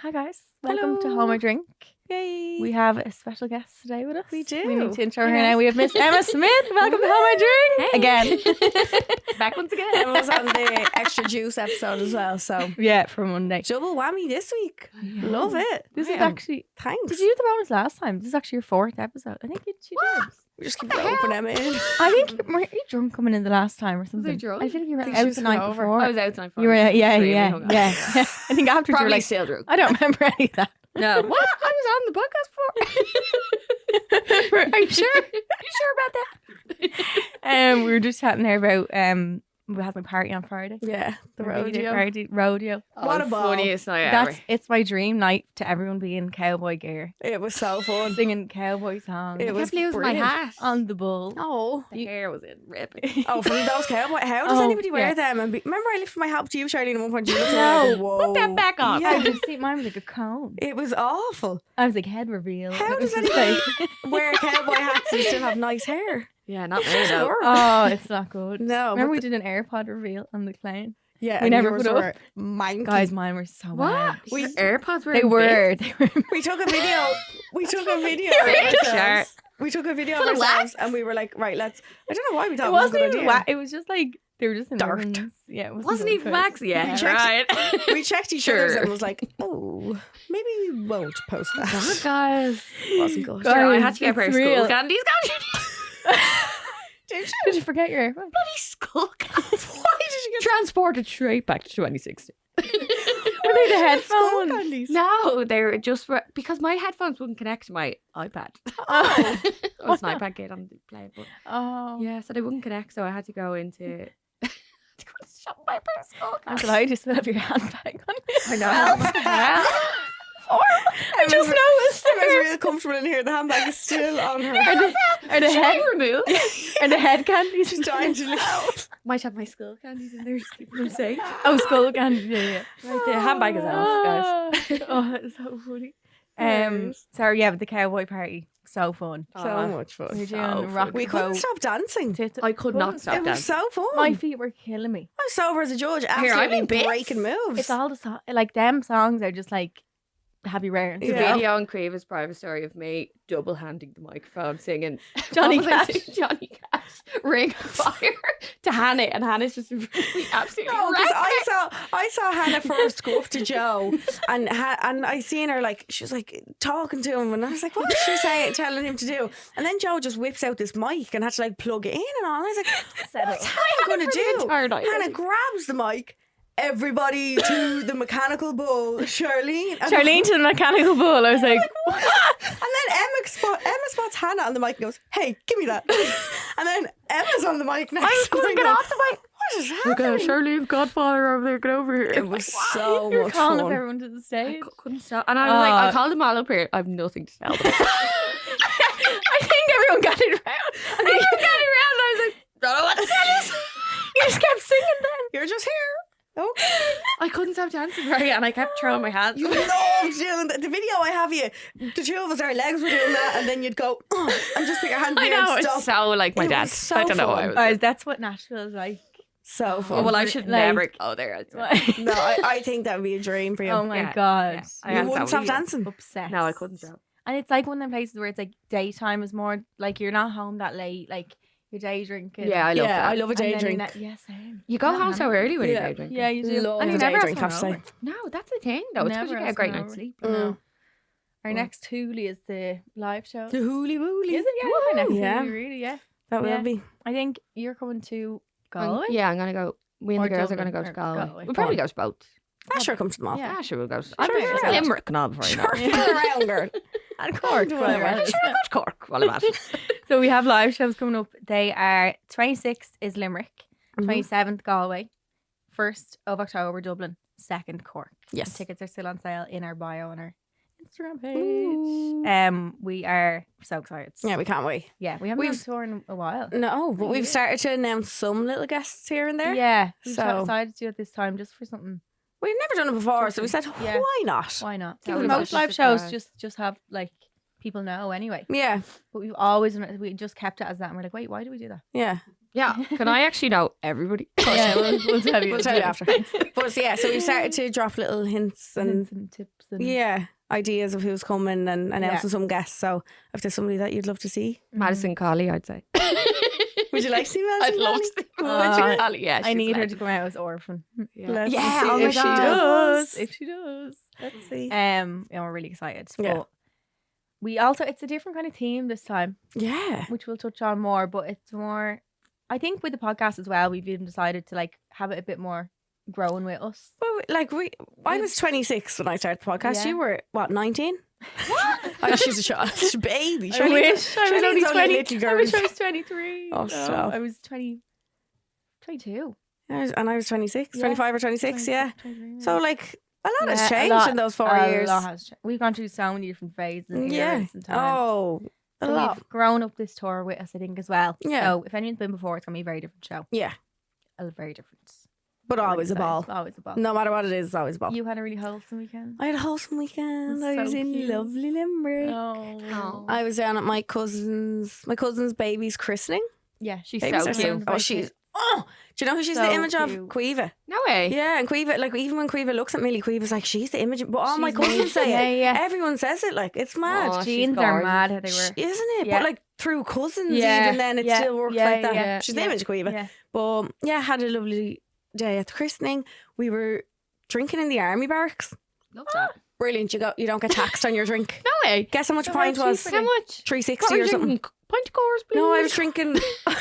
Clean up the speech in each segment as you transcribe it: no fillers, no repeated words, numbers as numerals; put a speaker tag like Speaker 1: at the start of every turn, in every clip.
Speaker 1: Hi guys, welcome to Home or Drink.
Speaker 2: Yay!
Speaker 1: We have a special guest today with us.
Speaker 2: We do.
Speaker 1: We need to intro her now. We have Miss Emma Smyth. Welcome to Home or Drink again.
Speaker 2: Back once again. Emma was on the Extra Juice episode as well, so
Speaker 1: Yeah, for Monday.
Speaker 2: double whammy this week. Love it.
Speaker 1: This is actually.
Speaker 2: Thanks.
Speaker 1: Did you do the bonus last time? This is actually your 4th episode. I think you did.
Speaker 2: We just keep roping Emma in.
Speaker 1: I think were you drunk coming in the last time or something?
Speaker 3: drunk?
Speaker 1: I feel like you were
Speaker 2: think
Speaker 1: out
Speaker 2: she was
Speaker 1: the night
Speaker 2: hungover.
Speaker 1: before.
Speaker 3: I was out tonight.
Speaker 1: You were yeah. I think after you were
Speaker 3: Probably
Speaker 1: like,
Speaker 3: still drunk.
Speaker 1: I don't remember any of that.
Speaker 3: No, what? I was on the podcast before.
Speaker 1: Are you sure?
Speaker 3: You sure about that?
Speaker 1: We were just chatting there about we had my party on Friday.
Speaker 2: Yeah, the
Speaker 1: Rodeo
Speaker 2: rodeo.
Speaker 1: party, rodeo.
Speaker 2: What a ball.
Speaker 3: funniest night
Speaker 1: That's
Speaker 3: ever.
Speaker 1: it's my dream night to everyone be in cowboy gear,
Speaker 2: It was so fun.
Speaker 1: singing cowboy songs
Speaker 2: It
Speaker 3: I
Speaker 2: was
Speaker 3: kept losing my
Speaker 2: brilliant.
Speaker 3: hat.
Speaker 1: on the bull.
Speaker 2: Oh.
Speaker 3: The hair was in ripping.
Speaker 2: Oh, from those cowboy. How does
Speaker 1: Oh,
Speaker 2: anybody wear
Speaker 1: yeah.
Speaker 2: them? And remember, I lifted my hat up to you, Charleen, at one point. You looked
Speaker 1: No,
Speaker 2: at me like, whoa.
Speaker 3: put that back on.
Speaker 1: I
Speaker 2: Yeah.
Speaker 1: just see mine was like a cone.
Speaker 2: It was awful.
Speaker 1: I was like head reveal.
Speaker 2: How
Speaker 1: It was
Speaker 2: does
Speaker 1: just
Speaker 2: anybody
Speaker 1: like-
Speaker 2: wear cowboy hats and still have nice hair?
Speaker 3: Yeah, not me though.
Speaker 2: Sure.
Speaker 1: Oh, it's not good.
Speaker 2: No,
Speaker 1: Remember
Speaker 2: but
Speaker 1: we did an AirPod reveal on the clown?
Speaker 2: Yeah,
Speaker 1: we
Speaker 2: and
Speaker 1: never
Speaker 2: yours
Speaker 1: put up.
Speaker 2: were manky.
Speaker 1: Guys, mine were so bad.
Speaker 3: What? Your AirPods were
Speaker 1: They
Speaker 3: in
Speaker 1: were. They were.
Speaker 2: We took a video. We took a video of
Speaker 3: Really?
Speaker 2: ourselves. We took a video of
Speaker 3: Full of
Speaker 2: ourselves and we were like, right, let's. I don't know why we thought
Speaker 1: It
Speaker 2: it was a
Speaker 1: wasn't
Speaker 2: good
Speaker 1: even
Speaker 2: idea.
Speaker 1: whack. It was just like they were just in
Speaker 2: Dirt.
Speaker 1: ribbons. Yeah, it
Speaker 3: Wasn't
Speaker 1: good
Speaker 3: even
Speaker 1: food.
Speaker 3: wax yet,
Speaker 2: We checked-
Speaker 3: right?
Speaker 2: We checked each other's
Speaker 3: Sure.
Speaker 2: and was like, oh, maybe we won't post that.
Speaker 3: God, guys.
Speaker 2: Wasn't good.
Speaker 1: God.
Speaker 3: Sure, I had to get a
Speaker 1: It's
Speaker 3: pair of
Speaker 1: real.
Speaker 3: school candies.
Speaker 1: Did you forget your AirPod?
Speaker 3: Bloody school candies.
Speaker 2: Why did you get
Speaker 3: Transported straight back to 2016.
Speaker 1: Were they the
Speaker 2: school
Speaker 1: headphones?
Speaker 2: candies?
Speaker 3: No, they were just because my headphones wouldn't connect to my iPad.
Speaker 1: Oh.
Speaker 3: I was an iPad kid on the play, but
Speaker 1: Oh.
Speaker 3: yeah, so they wouldn't connect, so I had to go into to go to the shop and buy a pair of school
Speaker 1: I'm
Speaker 3: candies.
Speaker 1: delighted you still have your handbag on.
Speaker 3: I know.
Speaker 1: I just noticed.
Speaker 2: I was real comfortable in here. The handbag is still on her.
Speaker 1: Are the
Speaker 3: Should
Speaker 1: head
Speaker 3: I remove?
Speaker 1: are the head candies?
Speaker 2: She's dying to leave.
Speaker 3: Might have my school candies in there, just keeping them safe.
Speaker 1: Oh, skull candy. Yeah.
Speaker 3: Right, the handbag is off, guys.
Speaker 1: Oh, it's so funny.
Speaker 2: Hilarious.
Speaker 1: Sorry, yeah, but the cowboy party, so fun.
Speaker 2: So much fun.
Speaker 1: We're
Speaker 3: so
Speaker 1: doing
Speaker 3: fun.
Speaker 1: rock
Speaker 2: We couldn't stop dancing.
Speaker 3: I could not stop
Speaker 2: It was
Speaker 3: dancing.
Speaker 2: so fun.
Speaker 1: My feet were killing me.
Speaker 2: I was sober as a judge.
Speaker 3: Here, I'm
Speaker 2: Absolutely
Speaker 3: in bits.
Speaker 2: breaking moves.
Speaker 1: It's all the like them songs are just like happy rare.
Speaker 3: The
Speaker 2: Yeah.
Speaker 3: video on Creeva's private story of me double-handing the microphone singing
Speaker 1: Johnny
Speaker 3: what was I
Speaker 1: Cash.
Speaker 3: singing? Johnny Cash, Ring of Fire to Hannah, and Hannah's just really absolutely
Speaker 2: No, because
Speaker 3: wrecked
Speaker 2: I saw Hannah first go up to Joe, and I seen her like she was like talking to him, and I was like, what is she saying, telling him to do? And then Joe just whips out this mic and had to like plug it in and all. And I was like, what's Hannah going to
Speaker 3: for the
Speaker 2: do?
Speaker 3: entire night.
Speaker 2: Hannah grabs the mic. Everybody to the mechanical bull, Charleen. And
Speaker 1: Charleen to the mechanical bull. I was like,
Speaker 2: what? And then Emma spots Hannah on the mic and goes, hey, give me that. And then Emma's on the mic next.
Speaker 3: I couldn't
Speaker 2: and
Speaker 3: get
Speaker 2: I go,
Speaker 3: off the mic.
Speaker 2: What is happening?
Speaker 3: Charlene's Godfather over there, get over here.
Speaker 2: It was so
Speaker 1: you're
Speaker 2: much
Speaker 1: calling up
Speaker 2: fun.
Speaker 1: everyone to the
Speaker 3: I
Speaker 1: stage.
Speaker 3: couldn't stop. And I was like,
Speaker 1: Oh.
Speaker 3: I called them all up here. I have nothing to tell them.
Speaker 1: I think everyone got it around.
Speaker 3: And then I got around and I was like, don't know what to tell you.
Speaker 1: You just kept singing then.
Speaker 2: You're just here. Okay.
Speaker 3: I couldn't stop dancing, right? And I kept throwing my hands.
Speaker 2: You loved doing that. The video I have you, the two of us, our legs were doing that, and then you'd go, oh, and just put your hand
Speaker 3: I
Speaker 2: in the air
Speaker 3: know,
Speaker 2: and
Speaker 3: it's
Speaker 2: stop.
Speaker 3: so like my
Speaker 2: It
Speaker 3: dad.
Speaker 2: was so
Speaker 3: I don't know why I
Speaker 2: fun.
Speaker 3: was
Speaker 1: Guys, that's what Nashville is like.
Speaker 2: So
Speaker 3: Oh,
Speaker 2: fun.
Speaker 3: well, I should
Speaker 1: Like-
Speaker 3: never go there.
Speaker 2: No, I think that would be a dream for you.
Speaker 1: Oh my
Speaker 3: Yeah,
Speaker 1: god.
Speaker 3: yeah. I
Speaker 2: You
Speaker 3: had
Speaker 2: wouldn't
Speaker 3: so
Speaker 2: stop dancing.
Speaker 1: Obsessed.
Speaker 3: No, I couldn't stop.
Speaker 1: And it's like one of them places where it's like daytime is more like you're not home that late, like you're day drinking.
Speaker 3: Yeah, I love
Speaker 2: Yeah,
Speaker 3: that.
Speaker 2: I love a
Speaker 1: And
Speaker 2: day
Speaker 1: then
Speaker 2: drink.
Speaker 1: yeah, same.
Speaker 3: You go
Speaker 1: Yeah,
Speaker 3: home so early when
Speaker 2: Yeah.
Speaker 3: you're day drinking.
Speaker 1: Yeah, you do.
Speaker 2: Love
Speaker 1: And
Speaker 2: a
Speaker 1: you
Speaker 2: day
Speaker 1: never
Speaker 2: drink, have
Speaker 1: ask
Speaker 2: to
Speaker 1: someone
Speaker 2: say.
Speaker 1: over.
Speaker 3: No, that's the thing though. It's because
Speaker 1: Never
Speaker 3: you get a
Speaker 1: ask
Speaker 3: great
Speaker 1: someone
Speaker 3: night's
Speaker 1: over.
Speaker 3: sleep.
Speaker 1: No. Our next Hooli is the live show.
Speaker 2: The hooly woolly.
Speaker 1: Is it? Yeah, our next
Speaker 2: Yeah.
Speaker 1: Hooli, really, yeah.
Speaker 2: That will
Speaker 1: Yeah.
Speaker 2: be.
Speaker 1: I think you're coming to Galway.
Speaker 3: Yeah, I'm gonna go. Me and
Speaker 1: Or
Speaker 3: the girls are
Speaker 1: Dublin,
Speaker 3: gonna go to
Speaker 1: or
Speaker 3: Galway.
Speaker 1: Galway.
Speaker 3: We'll probably
Speaker 2: Fun.
Speaker 3: go to both.
Speaker 2: I sure come to them all.
Speaker 1: Yeah.
Speaker 3: Yeah, sure we'll go.
Speaker 2: Sure,
Speaker 3: I'll be
Speaker 2: you're
Speaker 3: to
Speaker 2: right.
Speaker 3: Limerick and all before you know.
Speaker 2: Sure, you're around, girl.
Speaker 1: And Cork.
Speaker 2: Do
Speaker 1: whatever
Speaker 2: whatever.
Speaker 1: it is.
Speaker 3: Sure, I'll go to Cork while I'm at it.
Speaker 1: So we have live shows coming up. They are 26th is Limerick,
Speaker 2: Mhm.
Speaker 1: 27th Galway, 1st of October Dublin, 2nd Cork.
Speaker 2: Yes.
Speaker 1: And tickets are still on sale in our bio on our Instagram page.
Speaker 2: Ooh.
Speaker 1: We are so excited.
Speaker 2: Yeah, we can't wait.
Speaker 1: Yeah, we haven't
Speaker 2: We've-
Speaker 1: been tour in a while.
Speaker 2: No, but we've
Speaker 1: Yeah.
Speaker 2: started to announce some little guests here and there.
Speaker 1: Yeah, we
Speaker 2: So-
Speaker 1: decided to do it this time just for something.
Speaker 2: We've never done it before, so we said,
Speaker 1: Yeah.
Speaker 2: why not?
Speaker 1: Why not?
Speaker 3: Tell
Speaker 1: Because
Speaker 3: them
Speaker 1: most
Speaker 3: about
Speaker 1: live
Speaker 3: the
Speaker 1: shows
Speaker 3: surprise.
Speaker 1: just have like people know anyway.
Speaker 2: Yeah,
Speaker 1: But we've always we just kept it as that, and we're like, wait, why do we do that?
Speaker 2: yeah.
Speaker 3: Yeah. Can I actually know everybody?
Speaker 1: Yeah, we'll tell you.
Speaker 2: We'll tell you after. But so, yeah, so we started to drop little hints and
Speaker 1: Hints and tips and
Speaker 2: ideas of who's coming and announcing some guests. So if there's somebody that you'd love to see,
Speaker 3: Madison Colley, I'd say.
Speaker 2: would you like to see Madison?
Speaker 3: I'd love to see Madison Colley. Yeah,
Speaker 1: I
Speaker 3: she's
Speaker 1: need her
Speaker 3: legend.
Speaker 1: to come out as orphan.
Speaker 2: Let's
Speaker 3: Yeah,
Speaker 2: see
Speaker 3: oh my
Speaker 2: if she
Speaker 3: God.
Speaker 2: does.
Speaker 1: If she does.
Speaker 2: Let's see.
Speaker 1: Yeah, we're really excited.
Speaker 2: Yeah.
Speaker 1: But we also, it's a different kind of theme this time,
Speaker 2: Yeah.
Speaker 1: which we'll touch on more, but it's more, I think with the podcast as well, we've even decided to like have it a bit more growing with us.
Speaker 2: Well, like I was 26 when I started the podcast.
Speaker 1: Yeah.
Speaker 2: You were what, 19? What? Oh, she's a child. She's a baby.
Speaker 1: I wish I was only
Speaker 2: Charleen's
Speaker 1: 20.
Speaker 2: little
Speaker 1: I
Speaker 2: girl.
Speaker 1: wish I was 23.
Speaker 2: Oh,
Speaker 1: No,
Speaker 2: stop.
Speaker 1: I was 22.
Speaker 2: And I was 26,
Speaker 1: Yeah.
Speaker 2: 25 or 26, yeah.
Speaker 1: 23.
Speaker 2: So like a lot has
Speaker 1: Yeah, a
Speaker 2: changed
Speaker 1: lot-
Speaker 2: in those 4
Speaker 1: a
Speaker 2: years.
Speaker 1: lot has changed. We've gone through so many different phases and
Speaker 2: Yeah.
Speaker 1: eras and times.
Speaker 2: Oh, a
Speaker 1: So
Speaker 2: lot.
Speaker 1: we've grown up this tour with us, I think, as well.
Speaker 2: Yeah.
Speaker 1: So if anyone's been before, it's gonna be a very different show.
Speaker 2: Yeah.
Speaker 1: A very different.
Speaker 2: But always a ball.
Speaker 1: Always a ball.
Speaker 2: No matter what it is, it's always a ball.
Speaker 1: You had a really wholesome weekend.
Speaker 2: I had a wholesome weekend.
Speaker 1: That's
Speaker 2: I was
Speaker 1: so
Speaker 2: in
Speaker 1: cute.
Speaker 2: lovely Limerick.
Speaker 1: Oh.
Speaker 2: I was down at my cousin's baby's christening.
Speaker 1: Yeah, she's
Speaker 2: Baby's
Speaker 1: so
Speaker 2: are
Speaker 1: cute.
Speaker 2: Oh, she's do you know who she's
Speaker 1: So
Speaker 2: the image of?
Speaker 1: cute.
Speaker 2: Quiva.
Speaker 3: No way.
Speaker 2: Yeah, and Quiva, like even when Quiva looks at Millie, Quiva's like, she's the image. But all my
Speaker 1: She's
Speaker 2: cousins say it.
Speaker 1: yeah.
Speaker 2: Everyone says it. Like it's mad,
Speaker 3: Aw, she's
Speaker 1: Jeans are
Speaker 3: gorgeous.
Speaker 1: mad how they were.
Speaker 2: isn't it?
Speaker 1: Yeah.
Speaker 2: But like through cousins,
Speaker 1: Yeah,
Speaker 2: even then it
Speaker 1: yeah,
Speaker 2: still works
Speaker 1: yeah,
Speaker 2: like that.
Speaker 1: yeah,
Speaker 2: She's
Speaker 1: yeah.
Speaker 2: the image of Quiva.
Speaker 1: Yeah.
Speaker 2: But yeah, had a lovely day at the christening. We were drinking in the army barracks.
Speaker 3: Love that.
Speaker 2: Brilliant. You don't get taxed on your drink.
Speaker 3: No way.
Speaker 2: Guess how much
Speaker 1: So
Speaker 2: a pint
Speaker 1: how
Speaker 2: was?
Speaker 1: cheap
Speaker 3: How much?
Speaker 2: 360
Speaker 3: What were
Speaker 2: or
Speaker 3: you
Speaker 2: something.
Speaker 3: drinking? Pint of course, please.
Speaker 2: No, I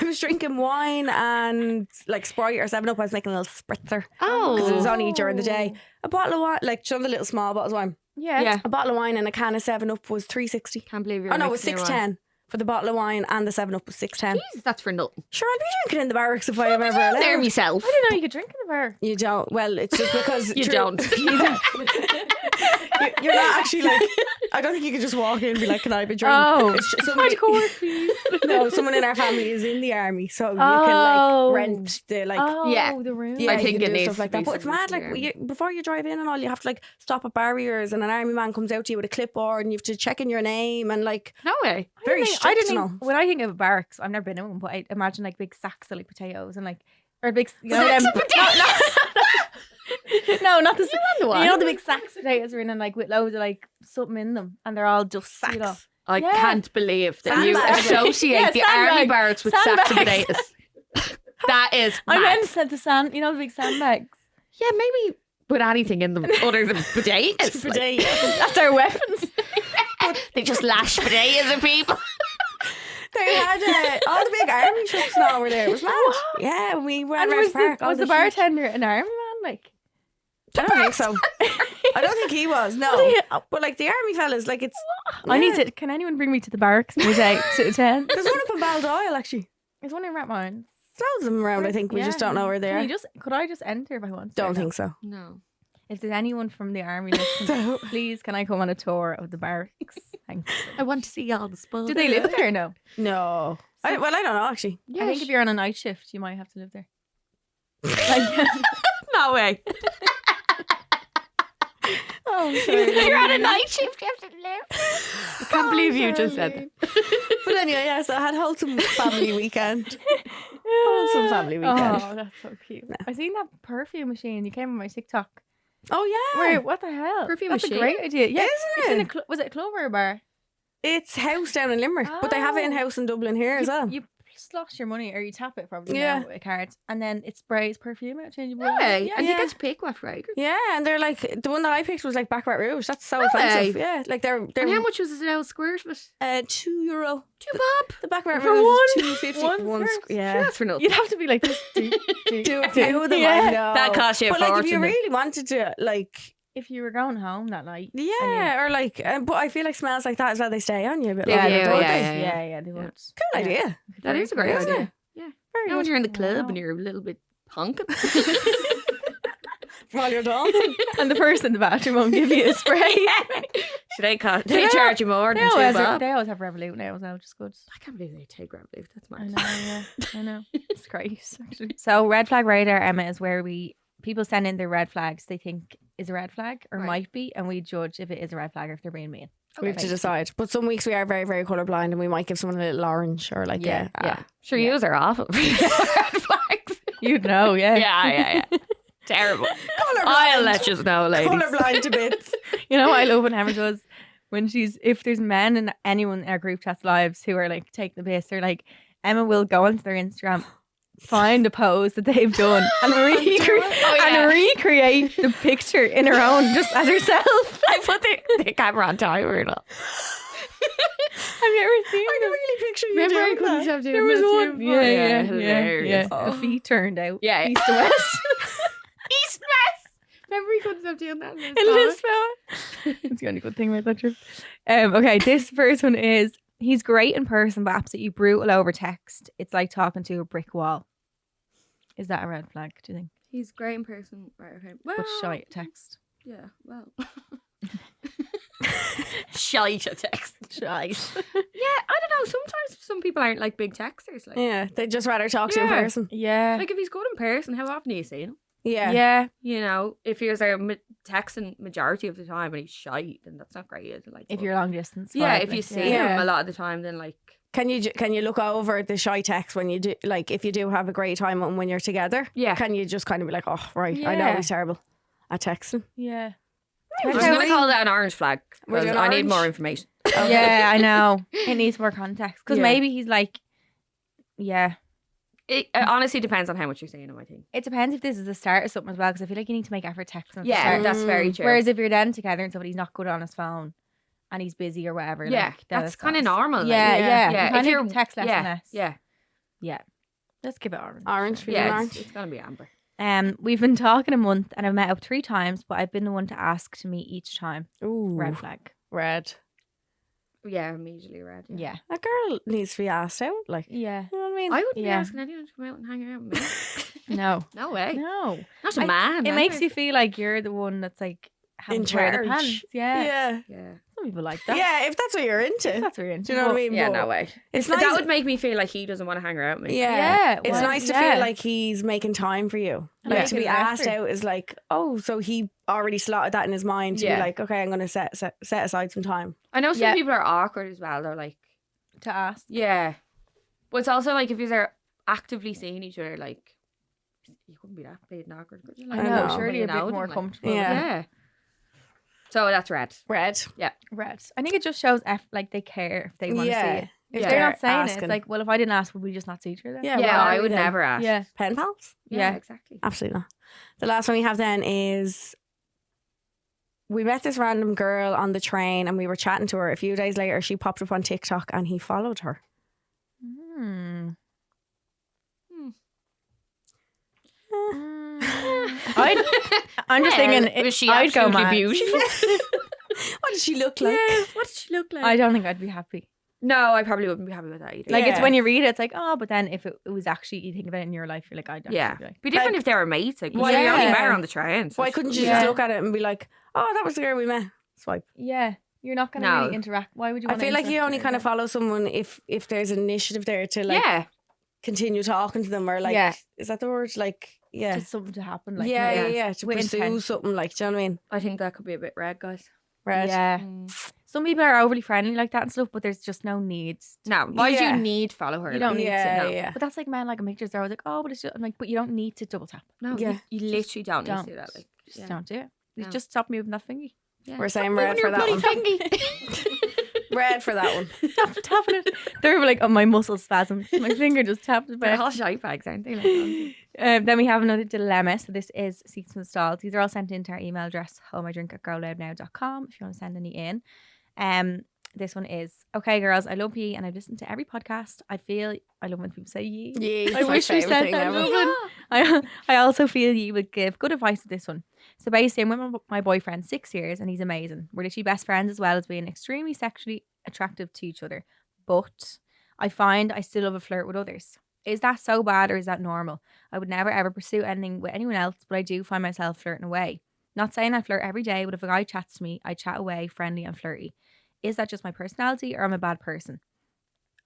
Speaker 2: was drinking wine and like Sprite or 7 Up. I was making a little spritzer
Speaker 3: Oh.
Speaker 2: because it was only during the day. A bottle of wine, like do you know the little small bottles of wine.
Speaker 1: Yeah.
Speaker 3: Yeah.
Speaker 2: A bottle of wine and a can of 7 Up was 360.
Speaker 3: Can't believe you're
Speaker 2: Oh no, it was
Speaker 3: mixing your wine.
Speaker 2: 610 for the bottle of wine, and the 7 Up was 610.
Speaker 3: Jesus, that's for nothing.
Speaker 2: Sure, I'd be drinking in the barracks if I am ever
Speaker 3: There
Speaker 2: allowed.
Speaker 3: myself.
Speaker 1: I didn't know you could drink in the bar.
Speaker 2: You don't. Well, it's just because
Speaker 3: You don't.
Speaker 2: You're not actually like. I don't think you can just walk in and be like, "Can I have a drink?"
Speaker 1: Oh.
Speaker 2: It's just somebody,
Speaker 1: Pint of course, please.
Speaker 2: no, someone in our family is in the army, so you can
Speaker 1: Oh.
Speaker 2: like rent the like.
Speaker 1: Oh,
Speaker 3: Yeah.
Speaker 1: the room.
Speaker 2: Yeah,
Speaker 3: I
Speaker 2: you
Speaker 3: think
Speaker 2: can
Speaker 3: it
Speaker 2: do
Speaker 3: needs
Speaker 2: stuff
Speaker 3: to
Speaker 2: like
Speaker 3: be
Speaker 2: that. But it's
Speaker 3: something
Speaker 2: mad.
Speaker 3: to
Speaker 2: Like
Speaker 3: do.
Speaker 2: before you drive in and all, you have to like stop at barriers, and an army man comes out to you with a clipboard, and you have to check in your name and like
Speaker 3: No way.
Speaker 2: very
Speaker 1: I
Speaker 2: strict.
Speaker 1: didn't
Speaker 2: and
Speaker 1: think,
Speaker 2: all.
Speaker 1: when I think of barracks, I've never been in one, but I imagine like big sacks of like potatoes and like, or big, you know,
Speaker 3: Sacks
Speaker 1: them,
Speaker 3: of potatoes?
Speaker 1: no, not the,
Speaker 3: the one.
Speaker 1: you know, the big sacks of potatoes are in and like with loads of like something in them, and they're all just
Speaker 2: Sacks.
Speaker 1: You know.
Speaker 3: I
Speaker 1: Yeah.
Speaker 3: can't believe that you
Speaker 2: Sandbags.
Speaker 3: associate
Speaker 1: Yeah,
Speaker 3: the army
Speaker 1: sandbags.
Speaker 3: barracks with sacks of
Speaker 1: Sandbags.
Speaker 3: potatoes. That is
Speaker 1: I
Speaker 3: mad.
Speaker 1: meant at the sand, you know, the big sandbags.
Speaker 3: Yeah, maybe put anything in them other than potatoes.
Speaker 1: That's our weapons.
Speaker 3: They just lash potatoes at people.
Speaker 2: They had all the big army trucks now over there. It was mad. Yeah, we went
Speaker 1: And
Speaker 2: around
Speaker 1: was
Speaker 2: the park.
Speaker 1: the, was the bartender an army man? Like,
Speaker 2: I don't think so. I don't think he was. No,
Speaker 1: Was he?
Speaker 2: but like the army fellas, like it's.
Speaker 1: I need
Speaker 2: Yeah.
Speaker 1: to. Can anyone bring me to the barracks for a day? To attend?
Speaker 2: There's one up in Baldoyle actually.
Speaker 1: There's one in Rathmines.
Speaker 2: There's loads of them around. I think we just don't know where they
Speaker 1: Can
Speaker 2: are.
Speaker 1: you just? Could I just enter if I want? to?
Speaker 2: Don't
Speaker 1: No.
Speaker 2: think so.
Speaker 3: No.
Speaker 1: If there's anyone from the army listening, please can I come on a tour of the barracks? Thanks.
Speaker 3: I want to see all the spoils.
Speaker 1: Do they live there? No.
Speaker 2: No. I don't know actually.
Speaker 1: I think if you're on a night shift, you might have to live there.
Speaker 3: No way.
Speaker 2: Oh,
Speaker 3: If you're on a night shift, you have to live. I can't believe you just said that.
Speaker 2: But anyway, yeah. So I had wholesome family weekend. Wholesome family weekend.
Speaker 1: Oh, that's so cute. I seen that perfume machine. You came on my TikTok.
Speaker 2: Oh yeah.
Speaker 1: Where? What the hell?
Speaker 3: Perfume
Speaker 1: that's
Speaker 3: machine?
Speaker 1: a great idea. Yeah,
Speaker 2: Isn't
Speaker 1: it's in
Speaker 2: it?
Speaker 1: was it a club or a bar?
Speaker 2: It's house down in Limerick, but they have it in house in Dublin here as well.
Speaker 1: You slosh your money or you tap it probably
Speaker 2: Yeah.
Speaker 1: now with a card, and then it sprays perfume out, changeable.
Speaker 3: Hey,
Speaker 1: Yeah.
Speaker 3: and
Speaker 2: Yeah.
Speaker 3: you get to pick what fragrance.
Speaker 2: Yeah, and they're like the one that I picked was like Baccarat Rouge. That's so
Speaker 3: No
Speaker 2: expensive.
Speaker 3: way.
Speaker 2: Yeah, like they're
Speaker 3: And how much was it now squares of it?
Speaker 2: €2.
Speaker 3: £2 bob.
Speaker 2: The Baccarat
Speaker 1: For
Speaker 2: Rouge
Speaker 1: one-
Speaker 2: is £2.50.
Speaker 1: one
Speaker 2: One
Speaker 1: squirt?
Speaker 2: yeah.
Speaker 3: That's for nothing.
Speaker 1: You'd have to be like this.
Speaker 2: Do a few of them.
Speaker 1: Yeah.
Speaker 2: I know.
Speaker 3: That cost you a
Speaker 2: But like, if
Speaker 3: fortune.
Speaker 2: you really wanted to, like,
Speaker 1: If you were going home that night.
Speaker 2: yeah, or like, but I feel like smells like that as well. They stay on you a bit
Speaker 3: Yeah,
Speaker 2: longer,
Speaker 3: yeah,
Speaker 2: don't
Speaker 3: yeah,
Speaker 2: they?
Speaker 3: yeah.
Speaker 1: Yeah, they would.
Speaker 2: Cool
Speaker 1: Yeah.
Speaker 2: idea.
Speaker 3: That is a great
Speaker 2: Isn't
Speaker 3: idea.
Speaker 2: it?
Speaker 3: Yeah.
Speaker 2: Very
Speaker 3: Now when
Speaker 2: good.
Speaker 3: you're in the club
Speaker 1: Wow.
Speaker 3: and you're a little bit honking.
Speaker 2: While you're dancing.
Speaker 1: And the person in the bathroom won't give you a spray.
Speaker 3: Should they charge you more
Speaker 1: They
Speaker 3: than
Speaker 1: always,
Speaker 3: £2 bob?
Speaker 1: they always have Revolut now as well, which is good.
Speaker 3: I can't believe they take Revolut. That's
Speaker 1: I
Speaker 3: mad.
Speaker 1: know, yeah. I know. It's great, actually. So Red Flag Radar, Emma, is where people send in their red flags they think is a red flag or
Speaker 3: Right.
Speaker 1: might be, and we judge if it is a red flag or if they're being mean.
Speaker 2: We have to decide. But some weeks we are very, very colourblind and we might give someone a little orange or like
Speaker 3: Yeah. Sure,
Speaker 1: Yeah.
Speaker 3: yous are awful. Red flags.
Speaker 1: You'd know, yeah.
Speaker 3: Yeah. Terrible. I'll let you know, ladies.
Speaker 2: Colourblind to bits.
Speaker 1: You know what I love when Emma does when if there's men and anyone in our group chat's lives who are like taking the piss, they're like, Emma will go onto their Instagram, find a pose that they've done and, and recreate the picture in her own just as herself.
Speaker 3: I put the camera on timer and all.
Speaker 1: Have you ever seen
Speaker 2: I can
Speaker 1: them?
Speaker 2: really picture you
Speaker 3: Remember I
Speaker 2: doing
Speaker 3: couldn't
Speaker 2: that.
Speaker 3: stop doing
Speaker 1: There was
Speaker 3: this
Speaker 1: one.
Speaker 3: before?
Speaker 1: Yeah.
Speaker 3: Hilarious.
Speaker 1: The feet turned out.
Speaker 3: Yeah.
Speaker 1: East to west.
Speaker 3: East West. Remember he couldn't stop doing that in
Speaker 1: In Lisbon. That's the only good thing about that trip. Okay, this first one is he's great in person, but absolutely brutal over text. It's like talking to a brick wall. Is that a red flag, do you think?
Speaker 3: He's great in person. Right, okay. Well,
Speaker 1: But shy at text.
Speaker 3: Yeah, well. Shy to text.
Speaker 1: Shy.
Speaker 3: Yeah, I don't know. Sometimes some people aren't like big texters. Like,
Speaker 2: Yeah, they'd just rather talk to you in
Speaker 3: Yeah.
Speaker 2: person.
Speaker 1: Yeah.
Speaker 3: like if he's good in person, how often do you see him?
Speaker 2: Yeah.
Speaker 1: Yeah.
Speaker 3: You know, if he was there texting majority of the time and he's shy, then that's not great, is it? Like,
Speaker 1: If you're long distance.
Speaker 3: yeah,
Speaker 1: vibe,
Speaker 3: if you
Speaker 1: like,
Speaker 3: see
Speaker 2: Yeah.
Speaker 3: him a lot of the time, then like,
Speaker 2: Can you look over the shy text when you do, like, if you do have a great time when you're together?
Speaker 3: yeah.
Speaker 2: Can you just kind of be like, oh, right, I know
Speaker 1: Yeah.
Speaker 2: he's terrible at texting.
Speaker 1: Yeah.
Speaker 3: I'm
Speaker 1: Depends
Speaker 3: going
Speaker 1: how-
Speaker 3: to call that an orange flag
Speaker 2: Would you
Speaker 3: because
Speaker 2: an
Speaker 3: I need
Speaker 2: orange?
Speaker 3: more information.
Speaker 1: Yeah, I know. It needs more context. Because
Speaker 3: Yeah.
Speaker 1: maybe he's like, yeah.
Speaker 3: It honestly depends on how much you're seeing him, I think.
Speaker 1: It depends if this is the start of something as well. Because I feel like you need to make effort texting. at the
Speaker 3: Yeah,
Speaker 1: start.
Speaker 3: that's very true.
Speaker 1: Whereas if you're then together and somebody's not good on his phone and he's busy or whatever.
Speaker 3: yeah,
Speaker 1: like, then
Speaker 3: that's
Speaker 1: it's
Speaker 3: kind of
Speaker 1: not-
Speaker 3: normal. like.
Speaker 1: Yeah, yeah.
Speaker 3: yeah.
Speaker 1: You
Speaker 3: If
Speaker 1: kinda
Speaker 3: you're
Speaker 1: text less
Speaker 3: yeah,
Speaker 1: and less.
Speaker 3: yeah,
Speaker 1: Yeah. Let's give it orange.
Speaker 2: Orange, feeling
Speaker 3: yeah,
Speaker 2: orange.
Speaker 3: it's gonna be amber.
Speaker 1: We've been talking a month and I've met up 3 times, but I've been the one to ask to meet each time.
Speaker 2: Ooh,
Speaker 1: Red flag.
Speaker 2: red.
Speaker 3: Yeah, immediately red.
Speaker 1: Yeah.
Speaker 2: A girl needs to be asked out, like,
Speaker 1: Yeah.
Speaker 2: you know what I mean?
Speaker 3: I wouldn't be
Speaker 1: Yeah.
Speaker 3: asking anyone to come out and hang out with me.
Speaker 1: No.
Speaker 3: No way.
Speaker 1: No.
Speaker 3: Not a
Speaker 1: I-
Speaker 3: man.
Speaker 1: It makes
Speaker 3: either.
Speaker 1: you feel like you're the one that's like having
Speaker 2: In
Speaker 1: to wear the
Speaker 2: charge.
Speaker 1: pants. Yeah.
Speaker 2: yeah,
Speaker 3: Yeah.
Speaker 1: Some people like that.
Speaker 2: yeah. If that's what you're into,
Speaker 1: That's what you're into.
Speaker 2: do you know what I mean?
Speaker 3: Yeah,
Speaker 2: But
Speaker 3: no way.
Speaker 2: It's
Speaker 3: But
Speaker 2: nice.
Speaker 3: that would make me feel like he doesn't want to hang out with me.
Speaker 2: Yeah,
Speaker 1: Yeah,
Speaker 2: it's
Speaker 1: well,
Speaker 2: nice to
Speaker 1: yeah.
Speaker 2: feel like he's making time for you. Like
Speaker 1: Yeah.
Speaker 2: to be
Speaker 1: Putting
Speaker 2: asked
Speaker 1: effort.
Speaker 2: out is like, oh, so he already slotted that in his mind to
Speaker 3: Yeah.
Speaker 2: be like, okay, I'm going to set aside some time.
Speaker 3: I know some
Speaker 1: Yeah.
Speaker 3: people are awkward as well. They're like,
Speaker 1: To ask.
Speaker 3: yeah. But it's also like if you're actively seeing each other, like, you couldn't be that big and awkward, could you? Like,
Speaker 2: I
Speaker 1: I
Speaker 2: know.
Speaker 1: know.
Speaker 3: nobody
Speaker 1: Surely a bit
Speaker 3: knows
Speaker 1: more
Speaker 3: them, like.
Speaker 1: comfortable.
Speaker 2: Yeah.
Speaker 3: Yeah. So that's red.
Speaker 2: Red.
Speaker 1: Red. I think it just shows like they care if they want to see it.
Speaker 2: If
Speaker 3: Yeah.
Speaker 1: They're not saying it.
Speaker 2: asking.
Speaker 1: It's like, well, if I didn't ask, would we just not see each other?
Speaker 2: Yeah,
Speaker 3: Yeah,
Speaker 2: well,
Speaker 3: I would
Speaker 2: then.
Speaker 3: never ask.
Speaker 1: Yeah.
Speaker 2: Pen pals?
Speaker 3: Yeah,
Speaker 1: Yeah.
Speaker 3: exactly.
Speaker 2: Absolutely not. The last one we have then is we met this random girl on the train and we were chatting to her. A few days later, she popped up on TikTok and he followed her.
Speaker 1: Hmm.
Speaker 2: Eh.
Speaker 1: I'm just thinking,
Speaker 3: was she
Speaker 1: I'd go
Speaker 3: absolutely
Speaker 1: mad.
Speaker 3: beautiful?
Speaker 2: What did she look like?
Speaker 3: What did she look like?
Speaker 1: I don't think I'd be happy.
Speaker 3: No, I probably wouldn't be happy with that either.
Speaker 1: Like it's
Speaker 2: Yeah.
Speaker 1: when you read it, it's like, oh, but then if it was actually you think of it in your life, you're like, I'd
Speaker 3: yeah,
Speaker 1: actually be like,
Speaker 3: be different
Speaker 2: Like-
Speaker 3: if they were mates. Like,
Speaker 2: Why-
Speaker 3: well, you only
Speaker 1: Yeah.
Speaker 3: met her on the train. So
Speaker 2: Why couldn't you
Speaker 1: Yeah.
Speaker 2: just look at it and be like, oh, that was the girl we met? Swipe.
Speaker 1: yeah, you're not gonna
Speaker 3: No.
Speaker 1: really interact. Why would you?
Speaker 2: I
Speaker 1: wanna
Speaker 2: feel like you
Speaker 1: interact
Speaker 2: only
Speaker 1: with
Speaker 2: kind
Speaker 1: her?
Speaker 2: of follow someone if there's an initiative there to like
Speaker 3: yeah,
Speaker 2: continue talking to them or like,
Speaker 1: Yeah.
Speaker 2: is that the word? Like, yeah.
Speaker 1: just something to happen. Like
Speaker 2: yeah, to
Speaker 1: With
Speaker 2: pursue
Speaker 1: intent.
Speaker 2: something like, do you know what I mean?
Speaker 3: I think that could be a bit red, guys.
Speaker 2: Red.
Speaker 1: Yeah.
Speaker 3: Mm.
Speaker 1: Some people are overly friendly like that and stuff, but there's just no need.
Speaker 3: No, why do
Speaker 2: Yeah.
Speaker 3: you need to follow her?
Speaker 1: You don't need
Speaker 2: Yeah,
Speaker 1: to. No.
Speaker 2: yeah.
Speaker 1: But that's like men like pictures. They're always like, oh, but it's just, I'm like, but you don't need to double tap.
Speaker 3: No,
Speaker 2: Yeah.
Speaker 3: you literally don't need
Speaker 1: don't.
Speaker 3: to do that. Like,
Speaker 1: Just
Speaker 3: yeah.
Speaker 1: don't do it.
Speaker 3: No.
Speaker 1: Just stop moving that thingy.
Speaker 3: Yeah.
Speaker 2: We're saying
Speaker 3: Stop
Speaker 2: red
Speaker 3: moving
Speaker 2: for
Speaker 3: your
Speaker 2: that
Speaker 3: bloody
Speaker 2: one.
Speaker 3: thingy.
Speaker 2: Red for that one.
Speaker 1: Stop tapping it. They're like, oh, my muscle spasm. My finger just tapped it
Speaker 3: They're
Speaker 1: back.
Speaker 3: all shite bags, aren't they? Like, honestly.
Speaker 1: Then we have another dilemma. So this is seats and stalls. These are all sent into our email address, homeidrink@GoLoudNow.com if you want to send any in. This one is, okay, girls, I love ye and I've listened to every podcast. I love when people say ye.
Speaker 2: Yeah,
Speaker 1: I wish we said that. I also feel you would give good advice with this one. So basically, I'm with my boyfriend 6 years and he's amazing. We're literally best friends as well as being extremely sexually attractive to each other. But I find I still love a flirt with others. Is that so bad or is that normal? I would never ever pursue anything with anyone else, but I do find myself flirting away. Not saying I flirt every day, but if a guy chats to me, I chat away, friendly and flirty. Is that just my personality or am I a bad person?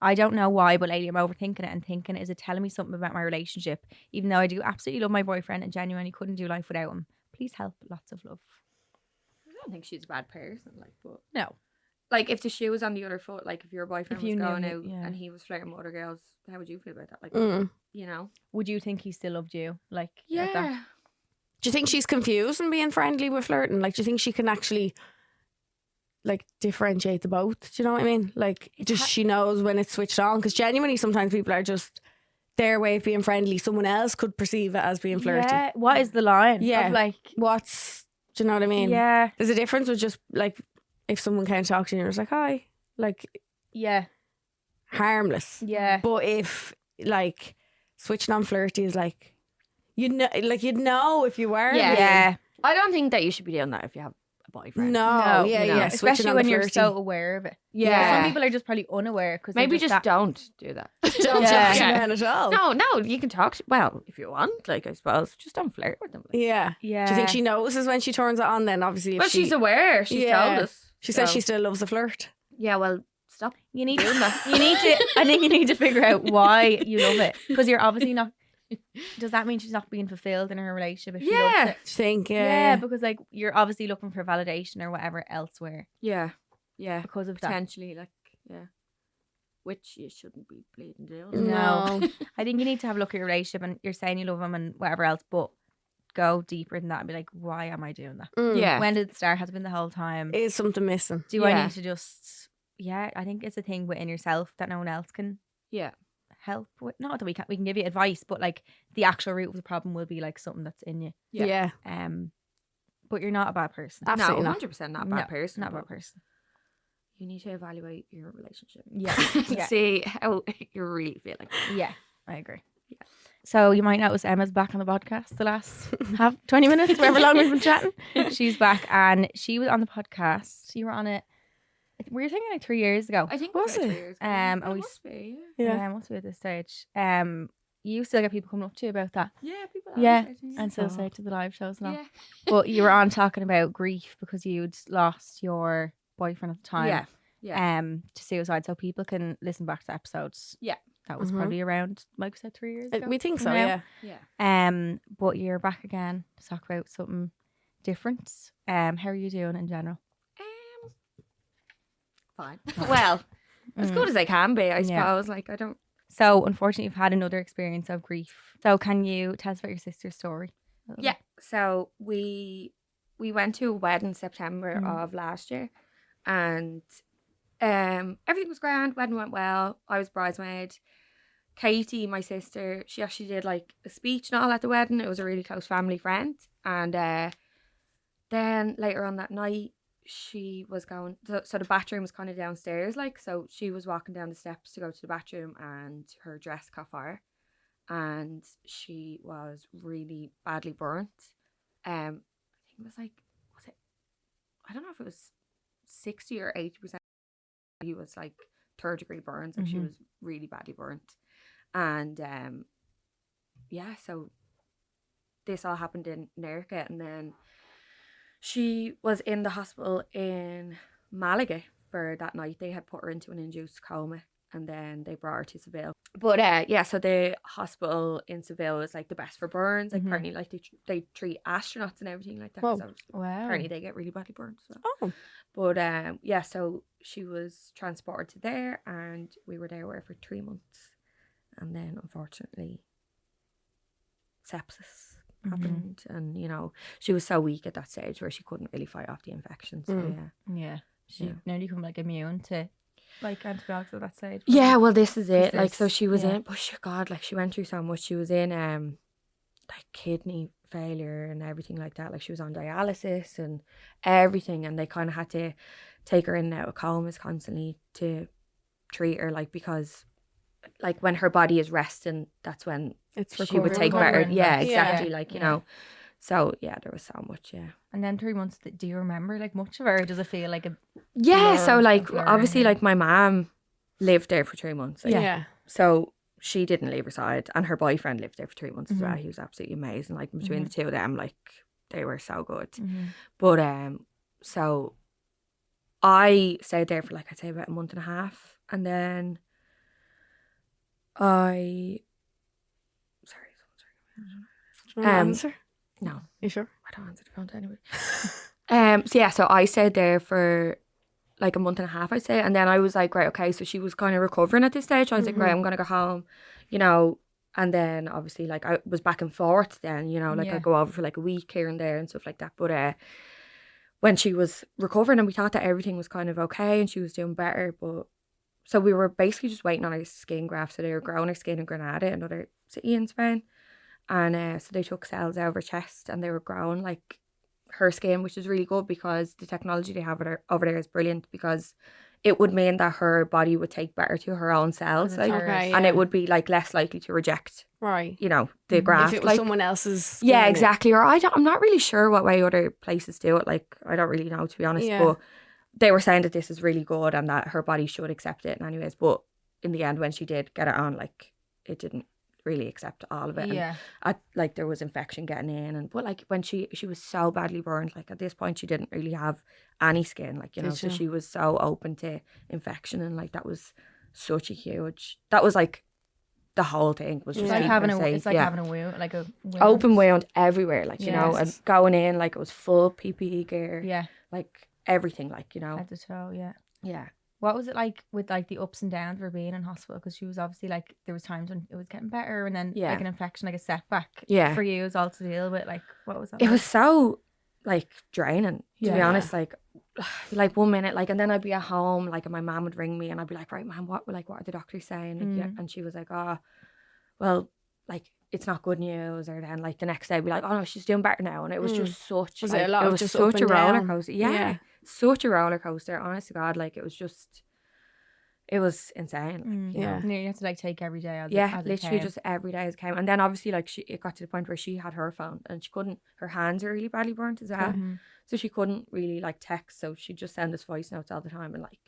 Speaker 1: I don't know why, but lately I'm overthinking it and thinking, is it telling me something about my relationship? Even though I do absolutely love my boyfriend and genuinely couldn't do life without him. please help. Lots of love.
Speaker 3: I don't think she's a bad person. Like, but
Speaker 1: No.
Speaker 3: like if the shoe was on the other foot, like if your boyfriend
Speaker 1: If you
Speaker 3: was going
Speaker 1: knew,
Speaker 3: out
Speaker 1: yeah.
Speaker 3: and he was flirting with other girls, how would you feel about that? Like, you know?
Speaker 1: Would you think he still loved you? Like, at
Speaker 3: Yeah.
Speaker 1: that?
Speaker 2: Do you think she's confused in being friendly with flirting? Like, do you think she can actually like differentiate the both? Do you know what I mean? Like, just she knows when it's switched on? Because genuinely, sometimes people are just their way of being friendly. Someone else could perceive it as being flirty.
Speaker 1: Yeah. What is the line?
Speaker 2: Yeah.
Speaker 1: Of like,
Speaker 2: Do you know what I mean?
Speaker 1: yeah.
Speaker 2: There's a difference with just like if someone can't talk to you and you're just like, hi, like
Speaker 1: Yeah.
Speaker 2: harmless.
Speaker 1: Yeah.
Speaker 2: But if like switching on flirty is like, you'd know if you were.
Speaker 3: Yeah.
Speaker 1: Yeah.
Speaker 3: I don't think that you should be doing that if you have a boyfriend.
Speaker 2: No, yeah,
Speaker 3: you know,
Speaker 2: yeah.
Speaker 1: Especially
Speaker 2: Switching on
Speaker 1: when
Speaker 2: the
Speaker 1: you're
Speaker 2: flirty.
Speaker 1: so aware of it.
Speaker 2: Yeah.
Speaker 1: Some people are just probably unaware because
Speaker 3: Maybe just don't do that.
Speaker 2: Don't
Speaker 1: Yeah.
Speaker 2: talk to men at all.
Speaker 3: No, you can talk. Well, if you want, like I suppose, just don't flirt with them. Like.
Speaker 2: Yeah.
Speaker 1: Yeah.
Speaker 2: Do you think she notices when she turns it on then? Obviously, if
Speaker 3: Well, she's aware. She's
Speaker 2: Yeah.
Speaker 3: told us.
Speaker 2: she says
Speaker 3: so-
Speaker 2: she still loves a flirt.
Speaker 3: Yeah, well, stop.
Speaker 1: You need you need to. I think you need to figure out why you love it because you're obviously not. Does that mean she's not being fulfilled in her relationship? If she loves
Speaker 3: Yeah.
Speaker 1: it?
Speaker 2: Do you think?
Speaker 1: Yeah, because like you're obviously looking for validation or whatever elsewhere
Speaker 3: Yeah.
Speaker 1: because of that.
Speaker 3: Potentially, like, yeah. Which you shouldn't be bleeding down.
Speaker 1: No. I think you need to have a look at your relationship and you're saying you love him and whatever else, but go deeper than that and be like, why am I doing that?
Speaker 3: Yeah.
Speaker 1: When did it start? Has it been the whole time?
Speaker 2: Is something missing?
Speaker 1: Do I
Speaker 3: Yeah.
Speaker 1: need to just? Yeah, I think it's a thing within yourself that no one else can
Speaker 3: Yeah.
Speaker 1: help with. Not that we can give you advice, but like the actual root of the problem will be like something that's in you.
Speaker 3: Yeah.
Speaker 1: But you're not a bad person.
Speaker 2: Absolutely
Speaker 3: No,
Speaker 2: not.
Speaker 3: 100% not a bad person.
Speaker 1: Not a bad
Speaker 3: but
Speaker 1: person.
Speaker 3: You need to evaluate your relationship.
Speaker 1: Yeah. Yeah.
Speaker 3: See how you're really feeling.
Speaker 1: Yeah, I agree. Yeah. So you might notice Emma's back on the podcast the last 20 minutes, wherever long we've been chatting. She's back and she was on the podcast. You were on it. Were you thinking like 3 years ago?
Speaker 3: I think
Speaker 2: Was
Speaker 3: about
Speaker 2: it?
Speaker 3: 3 years ago.
Speaker 1: And
Speaker 3: It
Speaker 1: we
Speaker 3: must be,
Speaker 2: Yeah.
Speaker 1: must be at this stage. You still get people coming up to you about that.
Speaker 3: yeah. People
Speaker 1: Yeah,
Speaker 3: say to me,
Speaker 1: and still
Speaker 2: Oh.
Speaker 1: say to the live shows and all.
Speaker 3: yeah.
Speaker 1: But you were on talking about grief because you'd lost your boyfriend at the time.
Speaker 3: Yeah. Yeah.
Speaker 1: To suicide. So people can listen back to episodes.
Speaker 3: Yeah.
Speaker 1: That was
Speaker 2: Mhm.
Speaker 1: probably around, like we said, 3 years ago.
Speaker 2: We think so.
Speaker 1: from now.
Speaker 2: Yeah.
Speaker 3: Yeah.
Speaker 1: But you're back again to talk about something different. How are you doing in general?
Speaker 3: Fine. Well, as good as I can be, I
Speaker 1: Yeah.
Speaker 3: suppose. Like, I don't.
Speaker 1: So unfortunately, you've had another experience of grief. So can you tell us about your sister's story? a little
Speaker 3: Yeah. So we went to a wedding September
Speaker 1: Mm.
Speaker 3: of last year, and everything was grand. Wedding went well. I was bridesmaid. Katie, my sister, she actually did like a speech and all at the wedding. It was a really close family friend, and then later on that night, she was going. So the bathroom was kind of downstairs, like, so she was walking down the steps to go to the bathroom, and her dress caught fire, and she was really badly burnt. I think it was like, I don't know if it was 60 or 80%. He was like 3rd-degree burns, and she
Speaker 1: Mhm.
Speaker 3: was really badly burnt. And yeah, so this all happened in Nerca, and then she was in the hospital in Malaga for that night. They had put her into an induced coma, and then they brought her to Seville. But yeah, so the hospital in Seville is like the best for burns. Like,
Speaker 1: Mhm.
Speaker 3: apparently, like they treat astronauts and everything like that.
Speaker 2: Whoa.
Speaker 3: So
Speaker 1: Wow.
Speaker 3: apparently they get really badly burned. So.
Speaker 2: Oh.
Speaker 3: But yeah, so she was transported to there, and we were there with her for 3 months, and then unfortunately sepsis happened, and you know, she was so weak at that stage where she couldn't really fight off the infection. So
Speaker 1: Yeah. She
Speaker 3: Yeah.
Speaker 1: nearly become like immune to like antibiotics at that stage.
Speaker 3: yeah, well, this is
Speaker 1: Is
Speaker 3: it. Like, so
Speaker 1: this-
Speaker 3: she was
Speaker 1: yeah.
Speaker 3: in, but God, like, she went through so much. She was in like kidney failure and everything like that. Like, she was on dialysis and everything, and they kind of had to take her in and out of comas constantly to treat her, like, because like when her body is resting, that's when
Speaker 2: It's
Speaker 3: she would take better.
Speaker 1: recovering.
Speaker 3: Yeah,
Speaker 2: Yeah.
Speaker 3: exactly. Like, you
Speaker 1: Yeah.
Speaker 3: know. So yeah, there was so much. Yeah.
Speaker 1: And then 3 months, do you remember like much of it, or does it feel like a
Speaker 3: Yeah. So
Speaker 1: blur,
Speaker 3: like,
Speaker 1: a blur,
Speaker 3: obviously,
Speaker 1: yeah.
Speaker 3: like, my mom lived there for 3 months. Like,
Speaker 2: Yeah.
Speaker 3: So she didn't leave her side, and her boyfriend lived there for 3 months as well.
Speaker 1: Mhm.
Speaker 3: He was absolutely amazing. Like, between the two of them, like, they were so good.
Speaker 1: Mhm.
Speaker 3: But so I stayed there for like, I'd say about a month and a half, and then sorry,
Speaker 2: Do you want to
Speaker 3: Um,
Speaker 2: answer?
Speaker 3: No,
Speaker 2: You sure?
Speaker 3: I don't answer the phone to anybody. So yeah, so I stayed there for like a month and a half, I'd say. And then I was like, right, okay. So she was kind of recovering at this stage. I was like, right, I'm going to go home, you know. And then obviously like I was back and forth then, you know, like
Speaker 1: Yeah.
Speaker 3: I'd go over for like a week here and there and stuff like that. But when she was recovering and we thought that everything was kind of okay and she was doing better. But so we were basically just waiting on her skin grafts. So they were growing her skin in Granada, another city in Spain. And so they took cells out of her chest and they were growing like her skin, which is really good because the technology they have over there is brilliant, because it would mean that her body would take better to her own cells, like,
Speaker 2: Okay,
Speaker 3: and
Speaker 2: yeah.
Speaker 3: it would be like less likely to reject,
Speaker 2: Right.
Speaker 3: you know, the graft.
Speaker 2: If it was
Speaker 3: like,
Speaker 2: someone else's skin,
Speaker 3: yeah, exactly. Or I'm not really sure what way other places do it. Like, I don't really know, to be honest.
Speaker 2: Yeah.
Speaker 3: But they were saying that this is really good and that her body should accept it. And anyways, but in the end, when she did get it on, like, it didn't really accept all of it.
Speaker 1: Yeah.
Speaker 3: And like there was infection getting in, and but like when she was so badly burned, like at this point she didn't really have any skin, like, you know. So she was so open to infection, and like that was such a huge, that was like the whole thing was just
Speaker 1: It's like having
Speaker 3: keeping her
Speaker 1: a
Speaker 3: safe.
Speaker 1: it's like
Speaker 3: Yeah.
Speaker 1: having a wound, like a wound.
Speaker 3: Open wound everywhere, like, you know, and
Speaker 1: Yes.
Speaker 3: going in like it was full PPE gear,
Speaker 1: Yeah,
Speaker 3: like everything, like, you know.
Speaker 1: at the toe. Yeah.
Speaker 3: Yeah.
Speaker 1: What was it like with like the ups and downs for being in hospital? Because she was obviously like, there was times when it was getting better and then
Speaker 3: Yeah.
Speaker 1: like an infection, like a setback.
Speaker 3: Yeah.
Speaker 1: For you as well to deal with. Like, what was that?
Speaker 3: It
Speaker 1: like?
Speaker 3: was so like draining, to be
Speaker 2: Yeah.
Speaker 3: honest. Like 1 minute, like, and then I'd be at home, like, and my mom would ring me and I'd be like, right, mom, what are the doctors saying? Like, yeah. And she was like, oh, well, like, it's not good news. Or then like the next day I'd be like, oh no, she's doing better now. And it was just such,
Speaker 2: Was
Speaker 3: like,
Speaker 2: it a lot of
Speaker 3: was
Speaker 2: just
Speaker 3: such
Speaker 2: up
Speaker 3: a
Speaker 2: and
Speaker 3: roller
Speaker 2: down?
Speaker 3: coaster. Yeah, such a roller coaster. Honest to God, like, it was just, it was insane. Like, you know.
Speaker 2: Yeah.
Speaker 1: You had to like take every day as
Speaker 3: Yeah,
Speaker 1: as it
Speaker 3: literally
Speaker 1: came.
Speaker 3: just every day as it came. And then obviously like it got to the point where she had her phone and she couldn't, her hands are really badly burnt as well. So she couldn't really like text. So she'd just send us voice notes all the time. And like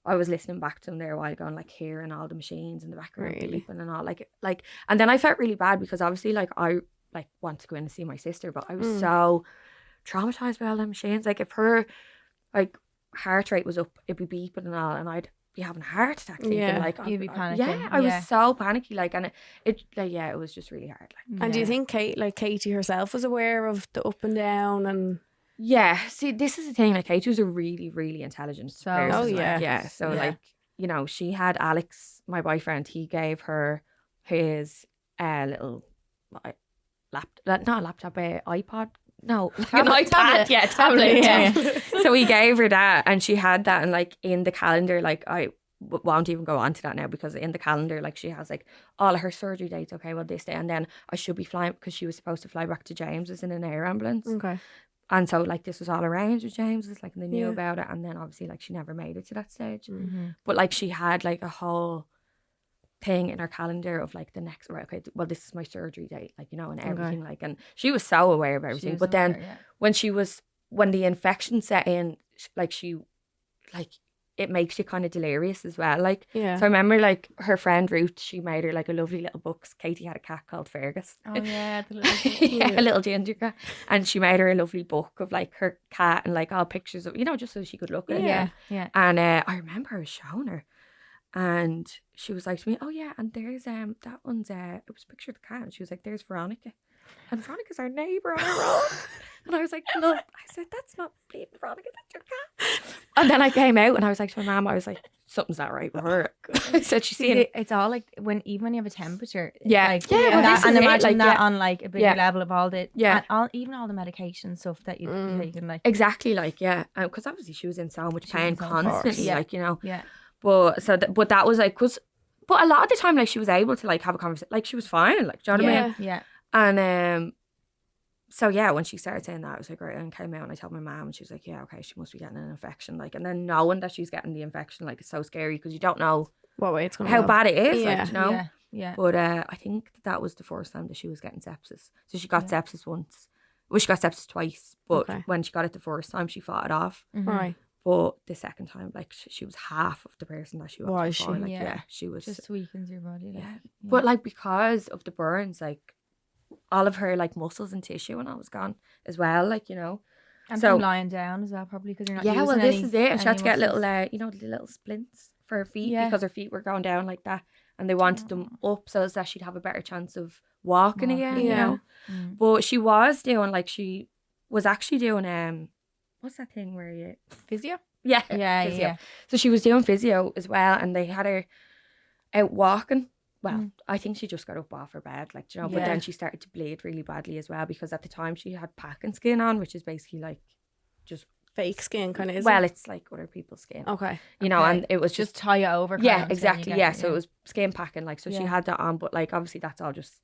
Speaker 3: I was listening back to them there a while ago and like hearing all the machines in the background
Speaker 2: Really?
Speaker 3: beeping and all, like, and then I felt really bad because obviously like I like want to go in and see my sister, but I was so traumatized by all the machines. Like if her like heart rate was up, it'd be beeping and all, and I'd be having a heart attack thinking like
Speaker 1: You'd be panicking.
Speaker 3: yeah, I was so panicky, like, and it like, yeah, it was just really hard, like.
Speaker 2: And do you think Katie herself was aware of the up and down and?
Speaker 3: Yeah, see, this is the thing, like, Kate was a really, really intelligent person.
Speaker 2: Oh,
Speaker 3: like,
Speaker 2: yeah.
Speaker 3: yeah. So,
Speaker 1: Yeah.
Speaker 3: like, you know, she had Alex, my boyfriend, he gave her his little iPod. No, an iPad.
Speaker 1: Tablet.
Speaker 3: Yeah, tablet.
Speaker 1: Yeah.
Speaker 3: So he gave her that, and she had that, and like in the calendar, like won't even go on to that now, because in the calendar, like, she has like all of her surgery dates. Okay, well, this day, and then I should be flying, because she was supposed to fly back to James's in an air ambulance.
Speaker 2: Okay.
Speaker 3: And so, like, this was all arranged with James's, like, and they knew
Speaker 2: Yeah.
Speaker 3: about it. And then obviously, like, she never made it to that stage.
Speaker 1: Mm-hmm.
Speaker 3: But like, she had like a whole thing in her calendar of like the next, right, okay, well, this is my surgery date, like, you know, and everything, like, and she was so aware of everything. But then when the infection set in, like, she, like, it makes you kind of delirious as well, like.
Speaker 2: Yeah.
Speaker 3: So I remember, like, her friend Ruth, she made her like a lovely little book. Katie had a cat called Fergus.
Speaker 1: Oh yeah, the little
Speaker 3: Yeah, a little ginger cat, and she made her a lovely book of like her cat and like all pictures of, you know, just so she could look at it.
Speaker 1: yeah.
Speaker 3: And I remember I was showing her, and she was like to me, "Oh yeah, and there's that one's it was a picture of the cat," and she was like, "There's Veronica, and Veronica's our neighbour on our road." And I was like, "Look," I said, "That's not bleeding Veronica, that's your cat." And then I came out and I was like to my mum, I was like, "Something's not right with her." I said, "She's seeing."
Speaker 1: It's all like even when you have a temperature. It's
Speaker 3: Yeah.
Speaker 1: like,
Speaker 3: Yeah, well,
Speaker 1: and,
Speaker 3: this
Speaker 1: and
Speaker 3: is it,
Speaker 1: imagine
Speaker 3: like,
Speaker 1: that
Speaker 3: yeah.
Speaker 1: on like a bigger
Speaker 3: Yeah.
Speaker 1: level of all the
Speaker 3: Yeah.
Speaker 1: and even all the medication stuff that you can like.
Speaker 3: Exactly, like, yeah, because obviously she was in so much
Speaker 1: She was
Speaker 3: pain
Speaker 1: in so much
Speaker 3: constantly,
Speaker 1: pain. Yeah.
Speaker 3: like, you know.
Speaker 1: Yeah.
Speaker 3: But so, but that was like, but a lot of the time, like, she was able to like have a conversation, like, she was fine, like, do you know what I mean?
Speaker 1: Yeah.
Speaker 3: And so yeah, when she started saying that, I was like, right, and came out and I told my mom, and she was like, yeah, okay, she must be getting an infection, like, and then knowing that she's getting the infection, like, it's so scary because you don't know
Speaker 2: What way it's going to
Speaker 3: how
Speaker 2: go.
Speaker 3: bad it is,
Speaker 2: Yeah.
Speaker 3: like, you know.
Speaker 1: Yeah. Yeah.
Speaker 3: But I think that was the first time that she was getting sepsis. So she got sepsis once. Well, she got sepsis twice, but
Speaker 2: Okay.
Speaker 3: when she got it the first time, she fought it off.
Speaker 2: Right.
Speaker 3: But the second time, like, she was half of the person that she was
Speaker 2: Was
Speaker 3: before.
Speaker 2: she?
Speaker 3: Like,
Speaker 1: Yeah.
Speaker 3: yeah, she was.
Speaker 1: Just weakens your body. Like,
Speaker 3: yeah. But like, because of the burns, like, all of her like muscles and tissue and all was gone as well. Like, you know.
Speaker 1: and
Speaker 3: So
Speaker 1: from lying down as well, probably because you're not.
Speaker 3: yeah, well,
Speaker 1: using
Speaker 3: this
Speaker 1: any-
Speaker 3: is it. And she had to
Speaker 1: any
Speaker 3: get little,
Speaker 1: muscles.
Speaker 3: you know, the little splints for her feet
Speaker 1: Yeah.
Speaker 3: because her feet were going down like that, and they wanted them up so as that she'd have a better chance of walking again, you
Speaker 2: Yeah.
Speaker 3: know. But she was doing like she was actually doing what's that thing where you
Speaker 1: Physio?
Speaker 3: yeah
Speaker 1: Yeah,
Speaker 3: physio.
Speaker 1: yeah.
Speaker 3: So she was doing physio as well, and they had her out walking. Well, I think she just got up off her bed, like, you know, but
Speaker 1: Yeah.
Speaker 3: then she started to bleed really badly as well, because at the time she had packing skin on, which is basically like just
Speaker 2: Fake skin kind of is
Speaker 3: well, it's like other people's skin,
Speaker 2: okay.
Speaker 3: you know,
Speaker 1: Okay.
Speaker 3: and it was
Speaker 1: Just
Speaker 3: just
Speaker 1: tie it over. kind
Speaker 3: yeah,
Speaker 1: of until you
Speaker 3: exactly,
Speaker 1: get
Speaker 3: yeah.
Speaker 1: it,
Speaker 3: So it was skin packing, like, so she
Speaker 1: Yeah.
Speaker 3: had that on, but like obviously that's all just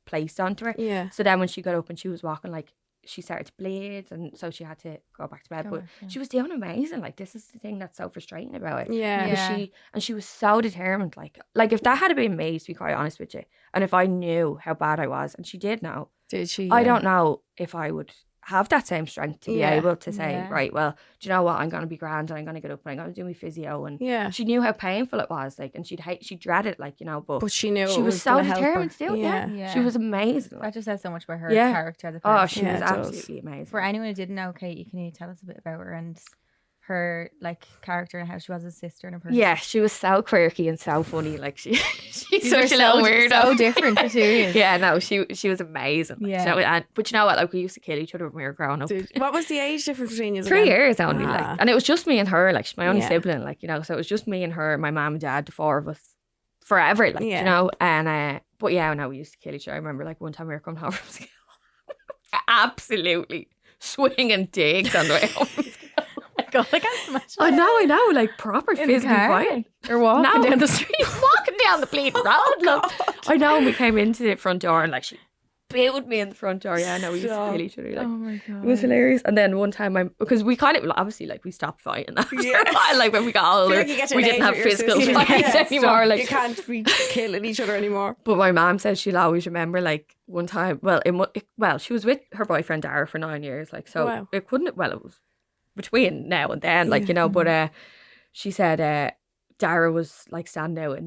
Speaker 3: placed onto her.
Speaker 2: Yeah.
Speaker 3: So then when she got up and she was walking, like she started to bleed, and so she had to go back to bed.
Speaker 1: Go
Speaker 3: But
Speaker 1: back, yeah.
Speaker 3: she was doing amazing. Like, this is the thing that's so frustrating about it.
Speaker 2: Yeah.
Speaker 1: Yeah.
Speaker 3: She was so determined. Like if that had been me, to be quite honest with you, and if I knew how bad I was, and she did know,
Speaker 2: Did she?
Speaker 3: I don't know if I would have that same strength to be
Speaker 2: Yeah.
Speaker 3: able to say,
Speaker 1: Yeah.
Speaker 3: right, well, do you know what? I'm going to be grand, and I'm going to get up, and I'm going to do my physio. And
Speaker 2: Yeah.
Speaker 3: she knew how painful it was, like, and she'd dread it, like, you know,
Speaker 2: But she knew
Speaker 3: she
Speaker 2: it
Speaker 3: was so
Speaker 2: gonna help her.
Speaker 3: determined to do it. Yeah.
Speaker 1: Yeah.
Speaker 3: She was amazing.
Speaker 1: That just says so much about her
Speaker 3: Yeah.
Speaker 1: character as a
Speaker 3: Oh,
Speaker 1: person.
Speaker 3: she
Speaker 2: Yeah,
Speaker 3: was
Speaker 2: it does.
Speaker 3: absolutely amazing.
Speaker 1: For anyone who didn't know, Kate, can you tell us a bit about her and her like character and how she was a sister and a person?
Speaker 3: Yeah, she was so quirky and so funny. Like she's
Speaker 1: These
Speaker 3: such
Speaker 1: are
Speaker 3: a little
Speaker 1: so-
Speaker 3: weirdo.
Speaker 1: so different, the two of you.
Speaker 3: Yeah, no, she was amazing. Like,
Speaker 1: Yeah.
Speaker 3: so, but you know what? Like, we used to kill each other when we were growing up.
Speaker 2: What was the age difference between you?
Speaker 3: 3
Speaker 2: again?
Speaker 3: years only,
Speaker 2: Ah.
Speaker 3: like, and it was just me and her. Like, she's my only
Speaker 2: Yeah.
Speaker 3: sibling, like, you know. So it was just me and her, my mom and dad, the four of us, forever, like,
Speaker 2: Yeah.
Speaker 3: you know. And but yeah, no, we used to kill each other. I remember, like, one time we were coming home from school, absolutely swinging digs on the way home from school.
Speaker 1: God, I can't imagine.
Speaker 3: I know, like proper
Speaker 1: In the
Speaker 3: physical
Speaker 1: car?
Speaker 3: fight.
Speaker 1: Or walking
Speaker 3: No,
Speaker 1: down the street.
Speaker 3: walking down the bleeding road. Love. I know, and we came into the front door, and like she booed me in the front door. Yeah, I know, we used to
Speaker 2: Stop.
Speaker 3: kill each other. Like,
Speaker 1: Oh my god.
Speaker 3: it was hilarious. And then one time, because we kind of obviously like we stopped fighting after
Speaker 2: Yeah.
Speaker 3: a while. Like when we got
Speaker 2: I feel
Speaker 3: older,
Speaker 2: like you get to
Speaker 3: we
Speaker 2: an
Speaker 3: didn't
Speaker 2: age
Speaker 3: have
Speaker 2: with your
Speaker 3: physical
Speaker 2: sister.
Speaker 3: fights
Speaker 2: Yeah,
Speaker 3: anymore.
Speaker 2: stop.
Speaker 3: Like,
Speaker 2: you can't be killing each other anymore.
Speaker 3: but my mom says she'll always remember like one time. Well, she was with her boyfriend Dara for 9 years. Like, so
Speaker 2: Wow.
Speaker 3: it couldn't. Well, it was between now and then. Like, you know, but she said Dara was like standing out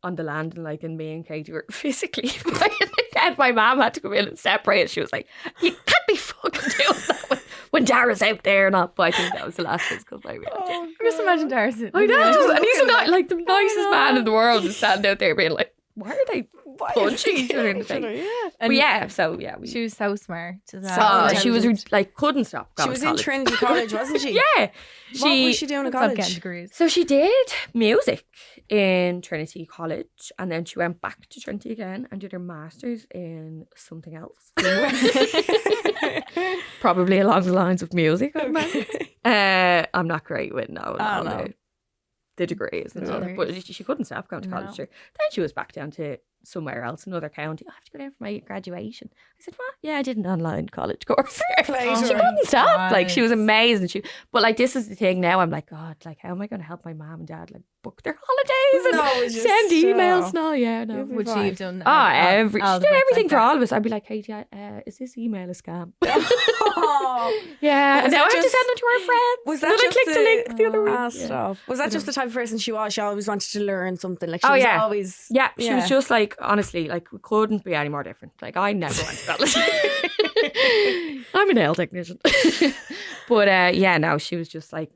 Speaker 3: on the landing, like, and me and Katie were physically fighting. And my mom had to come in and separate. She was like, "You can't be fucking doing that when Dara's out there." Not, but I think that was the last physical fight we had.
Speaker 2: Oh,
Speaker 1: Just imagine Darcy.
Speaker 3: I know,
Speaker 2: just
Speaker 3: and he's
Speaker 2: looking
Speaker 3: not like the nicest
Speaker 2: know.
Speaker 3: man in the world, to stand out there being like, "Why are they punching each other in the face?"
Speaker 2: Yeah.
Speaker 3: But yeah, so yeah,
Speaker 1: She was so smart. As well.
Speaker 3: Oh,
Speaker 2: So
Speaker 3: she was
Speaker 2: intelligent.
Speaker 3: like couldn't stop.
Speaker 2: She
Speaker 3: going
Speaker 2: was
Speaker 3: to
Speaker 2: in
Speaker 3: college.
Speaker 2: Trinity College, wasn't she?
Speaker 3: Yeah,
Speaker 2: What was she doing in
Speaker 1: Stop getting
Speaker 2: college?
Speaker 1: degrees.
Speaker 3: So she did music in Trinity College, and then she went back to Trinity again and did her masters in something else. Probably along the lines of music. I imagine. I'm not great with
Speaker 2: no.
Speaker 3: the degrees and stuff, but she couldn't stop going to college.
Speaker 1: No.
Speaker 3: Sure. Then she was back down to somewhere else, another county. I have to go down for my graduation. I said, "What? Yeah, I did an online college course."
Speaker 2: Play
Speaker 1: Oh
Speaker 2: to
Speaker 3: She
Speaker 2: her.
Speaker 3: couldn't stop. Like, she was
Speaker 1: God.
Speaker 3: amazing. But like, this is the thing now. I'm like, God, like, how am I going to help my mom and dad like book their holidays and
Speaker 2: No, it's just,
Speaker 3: send emails?
Speaker 2: oh.
Speaker 3: No, yeah, no.
Speaker 2: You'll be
Speaker 1: Would she
Speaker 2: fine.
Speaker 1: have done?
Speaker 3: She did everything for all of us. I'd be like, "Katie, is this email a scam?"
Speaker 2: Oh.
Speaker 3: Yeah,
Speaker 2: Was
Speaker 3: and now
Speaker 2: that
Speaker 3: I have to
Speaker 2: just-
Speaker 3: send them to our friends.
Speaker 2: Was
Speaker 3: And
Speaker 2: that
Speaker 3: then
Speaker 2: just
Speaker 3: I clicked the link the other week.
Speaker 2: Ah, stop. Was that just the type of person she was? She always wanted to learn something. Like she
Speaker 3: Oh,
Speaker 2: was
Speaker 3: yeah.
Speaker 2: always.
Speaker 3: Yeah, she was
Speaker 2: Yeah.
Speaker 3: just like, honestly, like, we couldn't be any more different. Like, I never went to college. I'm a nail technician. But yeah, no, she was just like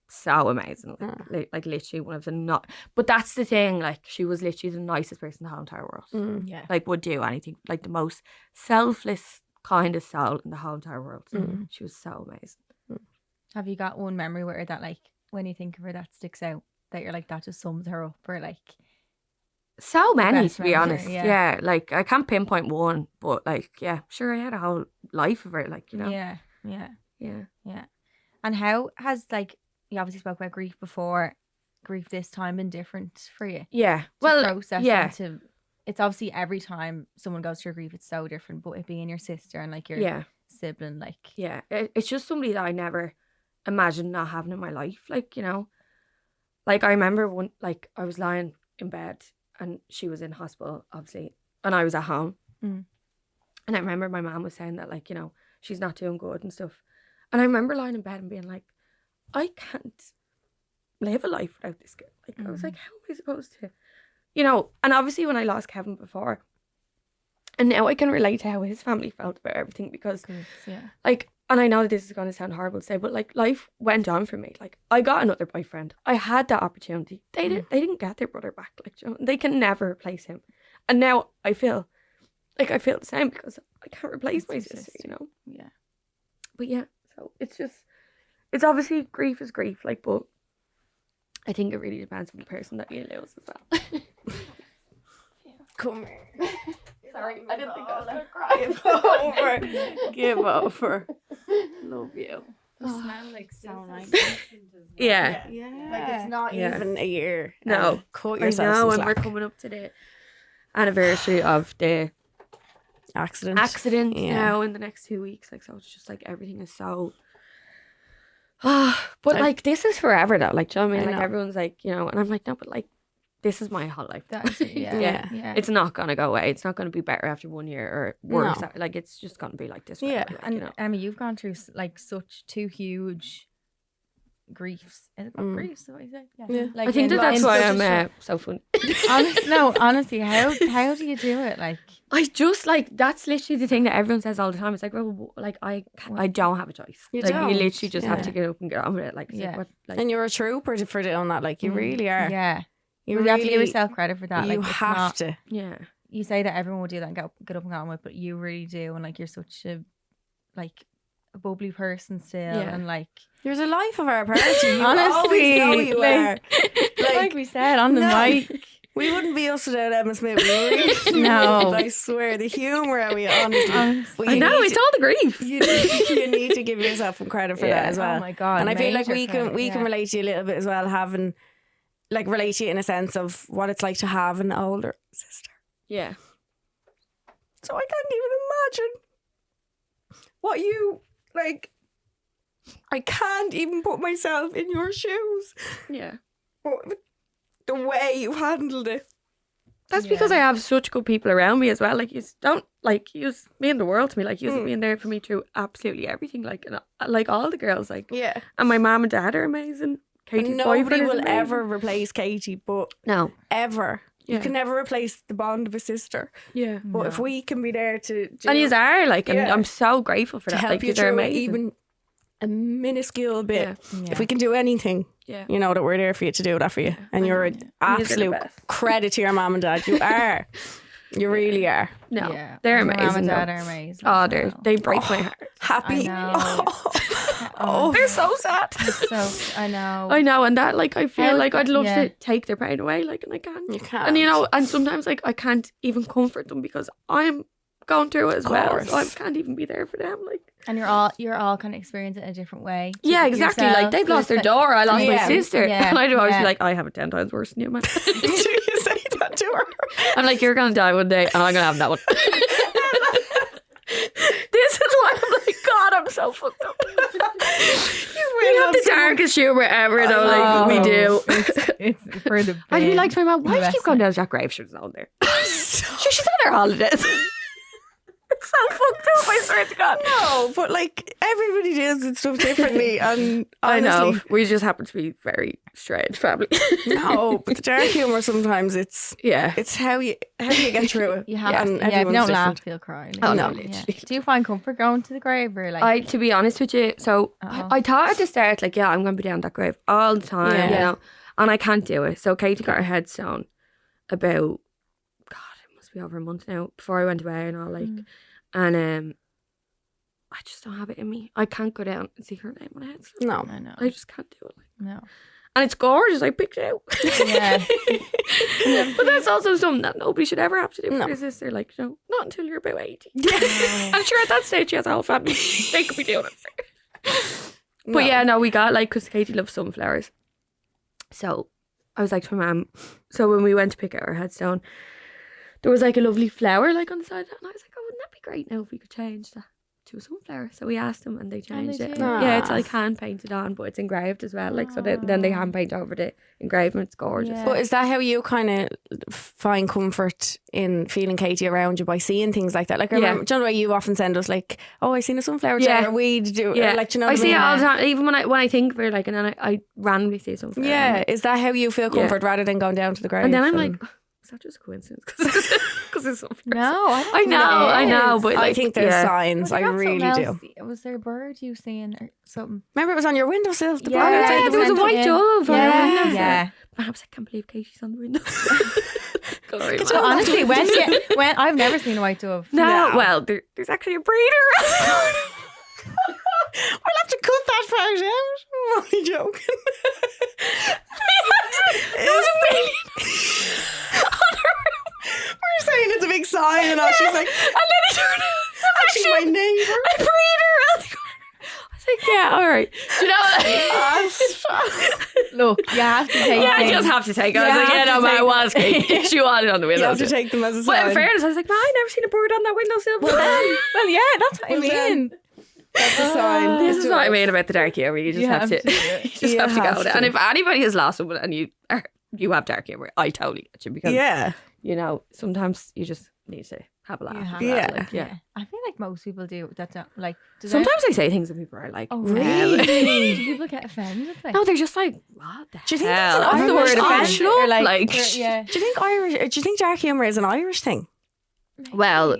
Speaker 3: so amazing. Like literally one of the not. But that's the thing. Like, she was literally the nicest person in the whole entire world.
Speaker 2: Mm.
Speaker 1: Yeah.
Speaker 3: Like, would do anything. Like, the most selfless, kindest soul in the whole entire world.
Speaker 2: Mm.
Speaker 3: She was so amazing.
Speaker 1: Have you got one memory with her that, like, when you think of her, that sticks out? That you're like, that just sums her up, or like,
Speaker 3: So many,
Speaker 1: Best
Speaker 3: to be
Speaker 1: memory,
Speaker 3: honest.
Speaker 1: yeah.
Speaker 3: Yeah, like, I can't pinpoint one, but like, yeah, sure, I had a whole life of her, like, you know.
Speaker 1: yeah, yeah,
Speaker 3: Yeah.
Speaker 1: yeah. And how has, like, you obviously spoke about grief before, grief this time been different for you?
Speaker 3: Yeah.
Speaker 1: To
Speaker 3: Well,
Speaker 1: process
Speaker 3: yeah.
Speaker 1: and to, it's obviously every time someone goes through grief, it's so different. But it being your sister and like your
Speaker 3: yeah.
Speaker 1: sibling, like,
Speaker 3: Yeah. It's just somebody that I never imagined not having in my life, like, you know. Like, I remember when, like, I was lying in bed and she was in hospital, obviously, and I was at home.
Speaker 1: Mm.
Speaker 3: And I remember my mom was saying that, like, you know, she's not doing good and stuff. And I remember lying in bed and being like, I can't live a life without this girl. Like, I was like, how am I supposed to, you know? And obviously when I lost Kevin before, and now I can relate to how his family felt about everything, because
Speaker 1: yeah,
Speaker 3: like, and I know this is going to sound horrible to say, but like, life went on for me. Like, I got another boyfriend. I had that opportunity. They didn't get their brother back. Like, you know, they can never replace him. And now I feel like I feel the same because I can't replace my sister, you know.
Speaker 1: Yeah.
Speaker 3: But yeah, so it's it's obviously grief is grief, like, but I think it really depends on the person that you lose as well.
Speaker 2: Come here.
Speaker 3: Sorry, I didn't think I was gonna cry.
Speaker 2: Give over. Love you.
Speaker 1: You smell like so nice.
Speaker 3: Yeah.
Speaker 2: Like it's not even a year.
Speaker 3: No.
Speaker 2: Cut
Speaker 3: I
Speaker 2: yourself
Speaker 3: know,
Speaker 2: some
Speaker 3: and we're
Speaker 2: slack.
Speaker 3: coming up to the anniversary of the
Speaker 2: Accident.
Speaker 3: now in the next 2 weeks. Like, so it's just like everything is so. But like this is forever though. Like, do you know what I mean?
Speaker 2: I
Speaker 3: Like
Speaker 2: know.
Speaker 3: everyone's like, you know, and I'm like, no, but like this is my whole life.
Speaker 1: Yeah.
Speaker 3: It's not gonna go away. It's not gonna be better after 1 year or worse.
Speaker 2: No.
Speaker 3: Like it's just gonna be like this.
Speaker 2: Yeah.
Speaker 3: Forever, like,
Speaker 1: And
Speaker 3: you know.
Speaker 1: Emma, you've gone through like such two huge griefs. Is it called griefs? Is that what you say?
Speaker 2: Yeah.
Speaker 1: Like
Speaker 3: I think
Speaker 1: in-
Speaker 3: that's
Speaker 1: in
Speaker 3: why
Speaker 1: such a
Speaker 3: I'm
Speaker 1: short-
Speaker 3: so funny.
Speaker 1: honestly, how do you do it? Like,
Speaker 3: I just like that's literally the thing that everyone says all the time. It's like, well, like I don't have a choice.
Speaker 2: You
Speaker 3: like
Speaker 2: don't.
Speaker 3: you literally just have
Speaker 2: Yeah.
Speaker 3: to get up and get on with it. Like, it's like,
Speaker 1: Yeah.
Speaker 3: what, like
Speaker 2: And you're a trooper for doing that. Like you really are.
Speaker 1: yeah,
Speaker 2: You
Speaker 1: you have to
Speaker 2: really-
Speaker 1: give yourself credit for that.
Speaker 2: You
Speaker 1: Like, it's
Speaker 2: have
Speaker 1: not-
Speaker 2: to.
Speaker 3: yeah.
Speaker 1: You say that everyone will do that and get up and get on with, but you really do, and like you're such a bubbly person still,
Speaker 3: Yeah.
Speaker 1: and like
Speaker 2: You're the life of our party. You
Speaker 1: Honestly,
Speaker 2: always know you are.
Speaker 1: like we said on the
Speaker 2: no.
Speaker 1: mic.
Speaker 2: We wouldn't be us without Emma Smyth. We really
Speaker 1: No.
Speaker 2: wouldn't. I swear, the humour we honestly. But
Speaker 3: I
Speaker 2: you
Speaker 3: know
Speaker 2: need
Speaker 3: it's
Speaker 2: to-
Speaker 3: all the grief.
Speaker 2: you need to give yourself some credit for that as well.
Speaker 1: Oh my god!
Speaker 2: And I feel like
Speaker 1: major
Speaker 2: we
Speaker 1: credit,
Speaker 2: can
Speaker 1: yeah.
Speaker 2: relate to you a little bit as well, having like relate to you in a sense of what it's like to have an older sister.
Speaker 3: Yeah.
Speaker 2: So I can't even imagine what you like. I can't even put myself in your shoes.
Speaker 3: Yeah.
Speaker 2: But the way you handled it.
Speaker 3: That's because I have such good people around me as well. Like, you don't like you mean the world to me. Like, you've been there for me through absolutely everything. Like, and like all the girls. Like,
Speaker 2: Yeah.
Speaker 3: and my mom and dad are amazing. Katie's
Speaker 2: Nobody
Speaker 3: boyfriend is
Speaker 2: will
Speaker 3: amazing.
Speaker 2: ever replace Katie, but
Speaker 3: No.
Speaker 2: ever. You
Speaker 3: Yeah.
Speaker 2: can never replace the bond of a sister.
Speaker 3: Yeah.
Speaker 2: But if we can be there to do,
Speaker 3: And you are like, and
Speaker 2: Yeah.
Speaker 3: I'm so grateful for
Speaker 2: to
Speaker 3: that.
Speaker 2: help
Speaker 3: Like,
Speaker 2: you
Speaker 3: they're
Speaker 2: through it,
Speaker 3: amazing.
Speaker 2: even a minuscule bit.
Speaker 3: Yeah.
Speaker 2: If we can do anything,
Speaker 3: Yeah.
Speaker 2: you know that we're there for you to do that for you. And
Speaker 3: I
Speaker 2: you're
Speaker 3: know,
Speaker 2: an
Speaker 3: yeah. And you're the
Speaker 2: absolute
Speaker 3: best.
Speaker 2: credit to your mom and dad. You are. You really are.
Speaker 3: No,
Speaker 1: Yeah.
Speaker 3: they're
Speaker 1: And your
Speaker 3: amazing.
Speaker 1: Mom and dad
Speaker 3: though.
Speaker 1: are amazing.
Speaker 3: Oh,
Speaker 1: as well.
Speaker 3: they break my heart.
Speaker 2: Happy.
Speaker 1: I know.
Speaker 2: Oh,
Speaker 3: They're so sad.
Speaker 1: So I know.
Speaker 3: I know, and that like I feel
Speaker 1: How is
Speaker 3: like
Speaker 1: that-
Speaker 3: I'd love
Speaker 1: yeah.
Speaker 3: to take their pain away, like, and I can't.
Speaker 2: you can't.
Speaker 3: And you know, and sometimes like I can't even comfort them because I'm going through it as well. So I
Speaker 2: course.
Speaker 3: can't even be there for them. Like,
Speaker 1: And you're all kind of experiencing it in a different way.
Speaker 3: yeah, exactly. Like
Speaker 1: Yourself.
Speaker 3: they've lost their
Speaker 1: It's
Speaker 3: door. I lost my
Speaker 2: Yeah.
Speaker 3: sister.
Speaker 1: Yeah.
Speaker 3: And I'd always
Speaker 1: Yeah.
Speaker 3: be like, I have it 10 times worse than you, man.
Speaker 2: Do you say that to her?
Speaker 3: I'm like, you're gonna die one day, and I'm gonna have that one. This is why I'm like, God, I'm so fucked up. We have the darkest humor ever, though. Like we do.
Speaker 1: It's for the.
Speaker 3: I'd be like to my mom, why do you
Speaker 1: Bless
Speaker 3: keep going down to that grave? She was on there. She's on her holidays. It's so fucked up, I swear to God.
Speaker 2: No, but like everybody deals with stuff differently, and
Speaker 3: I know.
Speaker 2: honestly,
Speaker 3: We just happen to be very strange family.
Speaker 2: no, but the dark humor sometimes it's
Speaker 3: Yeah.
Speaker 2: how you get through it.
Speaker 1: You have
Speaker 2: and
Speaker 1: to, if you
Speaker 2: everyone's
Speaker 1: don't laugh,
Speaker 2: different.
Speaker 1: you'll cry.
Speaker 3: Oh, no,
Speaker 1: Yeah.
Speaker 3: literally.
Speaker 1: Do you find comfort going to the grave or like?
Speaker 3: To be honest with you, so
Speaker 1: Uh-oh.
Speaker 3: I thought at the start, like, yeah, I'm going to be down that grave all the time,
Speaker 2: Yeah.
Speaker 3: you know, and I can't do it. So Katie got her headstone about, God, it must be over a month now, before I went away and all, like, and I just don't have it in me. I can't go down and see her name on a headstone.
Speaker 2: No,
Speaker 1: I know.
Speaker 3: I just can't do it. Like.
Speaker 1: No.
Speaker 3: And it's gorgeous. I picked it out.
Speaker 1: Yeah.
Speaker 3: But that's also something that nobody should ever have to do for
Speaker 2: No.
Speaker 3: their sister. Like, you know, not until you're about 80. I'm sure at that stage she has a whole family. They could be doing it for her. But yeah, no, we got, like, because Katie loves sunflowers. So I was like to my mum, so when we went to pick out our headstone, there was like a lovely flower like on the side of it. And I was like, oh, wouldn't that be great now if we could change that to a sunflower? So we asked them and they changed it.
Speaker 1: did?
Speaker 3: Yeah, it's
Speaker 2: Ah.
Speaker 3: like hand painted on, but it's engraved as well. Like, so then they hand paint over the engraving. It's gorgeous.
Speaker 1: Yeah.
Speaker 2: But is that how you kind of find comfort in feeling Katie around you by seeing things like that? Like, I
Speaker 3: Yeah.
Speaker 2: remember, do you know the way you often send us like, oh, I seen a sunflower
Speaker 3: Yeah.
Speaker 2: today, or weed do,
Speaker 3: Yeah,
Speaker 2: or like, do you know
Speaker 3: I
Speaker 2: what
Speaker 3: see
Speaker 2: mean?
Speaker 3: it all the time. Even when I think of her, like, and then I randomly see something.
Speaker 2: Yeah, is that how you feel comfort rather than going down to the grave?
Speaker 3: And then I'm like, is that just a coincidence? Because it's something.
Speaker 1: No, I don't
Speaker 3: I
Speaker 1: think
Speaker 3: know,
Speaker 1: it
Speaker 3: I know,
Speaker 1: is.
Speaker 3: but
Speaker 2: I
Speaker 3: like,
Speaker 2: think there's
Speaker 3: yeah.
Speaker 2: signs. I really do.
Speaker 1: Was there a bird you seen or something?
Speaker 2: Remember, it was on your windowsill. The
Speaker 1: Yeah,
Speaker 2: bird outside
Speaker 3: Yeah,
Speaker 2: the
Speaker 3: there was a
Speaker 2: window.
Speaker 3: white dove on
Speaker 1: Yeah,
Speaker 3: the window.
Speaker 1: yeah.
Speaker 3: And I was like, I can't believe Katie's on the window. Sorry,
Speaker 1: But honestly, when I've never seen a white dove.
Speaker 3: no, well, there's actually a breeder.
Speaker 2: We'll have to cut that part out. I'm only joking. We're saying it's a big sign and all. She's like,
Speaker 3: And then it turned out
Speaker 2: actually my neighbour.
Speaker 3: a breeder. I was like, yeah, all right. Do you know?
Speaker 1: Look, you have to take.
Speaker 3: Yeah, I
Speaker 1: things.
Speaker 3: just have to take it. I was
Speaker 1: You
Speaker 3: like, yeah,
Speaker 1: have
Speaker 3: no,
Speaker 1: to
Speaker 3: but I
Speaker 1: take
Speaker 3: was kidding. She wanted on the
Speaker 2: You
Speaker 3: window.
Speaker 2: have to take them as a
Speaker 3: But in
Speaker 2: sign.
Speaker 3: fairness, I was like, man, I never seen a bird on that windowsill.
Speaker 1: Well, yeah, that's what I
Speaker 2: Well, then,
Speaker 1: mean.
Speaker 2: That's a sign.
Speaker 3: This is what I
Speaker 2: mean.
Speaker 3: mean about the dark humor. You just
Speaker 1: You
Speaker 3: have to,
Speaker 1: have to do it.
Speaker 3: you just
Speaker 2: You
Speaker 3: have to go
Speaker 2: have
Speaker 3: with it.
Speaker 2: to.
Speaker 3: And if anybody has lost someone and you have dark humor, I totally get you because
Speaker 2: Yeah.
Speaker 3: you know sometimes you just need to have a laugh.
Speaker 1: You have
Speaker 3: at
Speaker 2: Yeah.
Speaker 3: that, like, yeah.
Speaker 1: I feel like most people do that. Don't, like, does
Speaker 3: Sometimes I say things and people are like,
Speaker 1: Oh,
Speaker 3: "Really?"
Speaker 1: really? Do people get offended? Like,
Speaker 3: No, they're just like, what the
Speaker 2: Do you think
Speaker 3: hell?
Speaker 2: that's an
Speaker 3: What's the
Speaker 2: Irish
Speaker 3: word
Speaker 2: thing?
Speaker 3: offended?
Speaker 1: shut up,
Speaker 3: Like,
Speaker 1: yeah.
Speaker 2: Do you think dark humour is an Irish thing?
Speaker 3: well,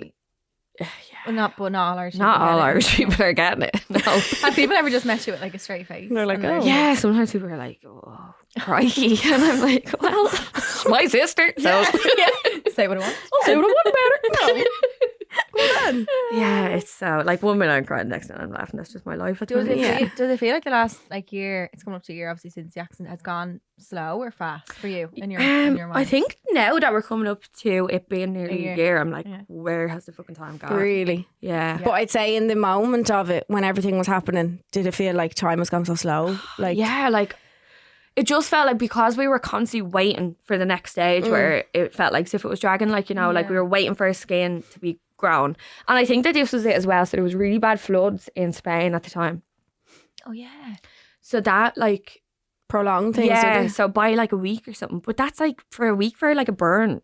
Speaker 1: Well, not all Irish.
Speaker 3: not
Speaker 1: people
Speaker 3: all
Speaker 1: get it.
Speaker 3: Irish people are getting it. No.
Speaker 1: Have people ever just met you with like a straight face?
Speaker 2: They're like,
Speaker 1: And
Speaker 2: oh.
Speaker 3: Yeah, sometimes people are like, oh, crikey. And I'm like, well, it's my sister. So,
Speaker 1: Say what I want.
Speaker 3: say what I want about her.
Speaker 2: Well then.
Speaker 3: Yeah, it's so, like, one minute I'm crying, next minute I'm laughing. That's just my life. At the
Speaker 1: Does it,
Speaker 3: minute.
Speaker 2: Yeah.
Speaker 1: does it feel like the last like year? It's coming up to a year, obviously, since the accident has gone slow or fast for you in your mind.
Speaker 3: I think now that we're coming up to it being nearly
Speaker 1: year.
Speaker 3: a year, I'm like,
Speaker 1: Yeah.
Speaker 3: where has the fucking time gone?
Speaker 2: Really.
Speaker 3: Yeah.
Speaker 2: But I'd say in the moment of it, when everything was happening, did it feel like time was going so slow? Like,
Speaker 3: Yeah, like it just felt like because we were constantly waiting for the next stage where it felt like as if it was dragging, like, you know, like we were waiting for our skin to be grown. And I think that this was it as well. So there was really bad floods in Spain at the time.
Speaker 1: Oh yeah.
Speaker 3: So that like
Speaker 2: prolonged things.
Speaker 3: yeah,
Speaker 2: did it?
Speaker 3: so by like a week or something. But that's like for a week for like a burn.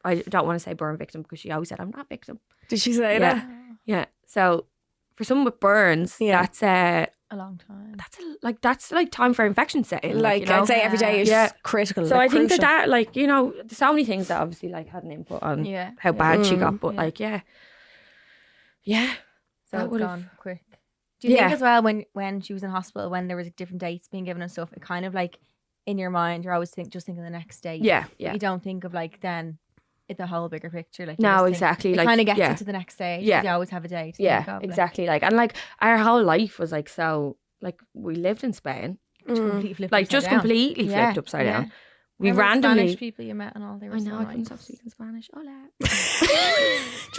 Speaker 3: I don't want to say burn victim because she always said I'm not victim.
Speaker 2: Did she say
Speaker 3: Yeah.
Speaker 2: that?
Speaker 3: Yeah. So for someone with burns,
Speaker 2: Yeah.
Speaker 3: that's
Speaker 1: A long time.
Speaker 3: that's like time for infection setting.
Speaker 2: Like,
Speaker 3: you know?
Speaker 2: I'd say every day is
Speaker 3: Yeah.
Speaker 2: critical.
Speaker 3: So
Speaker 2: like,
Speaker 3: I think
Speaker 2: crucial.
Speaker 3: that like, you know, there's so many things that obviously like had an input on
Speaker 1: Yeah.
Speaker 3: how bad she
Speaker 2: Mm.
Speaker 3: got, but
Speaker 1: Yeah.
Speaker 3: like yeah.
Speaker 1: So
Speaker 3: That
Speaker 1: it's
Speaker 3: would've-
Speaker 1: gone quick. Do you think
Speaker 3: Yeah.
Speaker 1: as well when she was in hospital, when there was different dates being given and stuff, it kind of like in your mind you're always just thinking the next date.
Speaker 3: Yeah,
Speaker 1: But
Speaker 3: yeah.
Speaker 1: you don't think of like then the whole bigger picture. Like you
Speaker 3: No,
Speaker 1: just think-
Speaker 3: exactly.
Speaker 1: It
Speaker 3: Like
Speaker 1: kind of gets
Speaker 3: yeah.
Speaker 1: you to the next stage.
Speaker 3: Yeah.
Speaker 1: You always have a date. to
Speaker 3: Yeah,
Speaker 1: think of, like,
Speaker 3: exactly. Like and like our whole life was like so like we lived in Spain.
Speaker 1: completely flipped
Speaker 3: Like
Speaker 1: upside
Speaker 3: just
Speaker 1: down.
Speaker 3: completely
Speaker 1: Yeah,
Speaker 3: flipped upside
Speaker 1: yeah.
Speaker 3: down. We
Speaker 1: Remember the
Speaker 3: randomly
Speaker 1: Spanish people you met and all they were
Speaker 3: I
Speaker 1: so
Speaker 3: know I couldn't
Speaker 1: nice.
Speaker 3: stop speaking Spanish. Hola.
Speaker 2: Do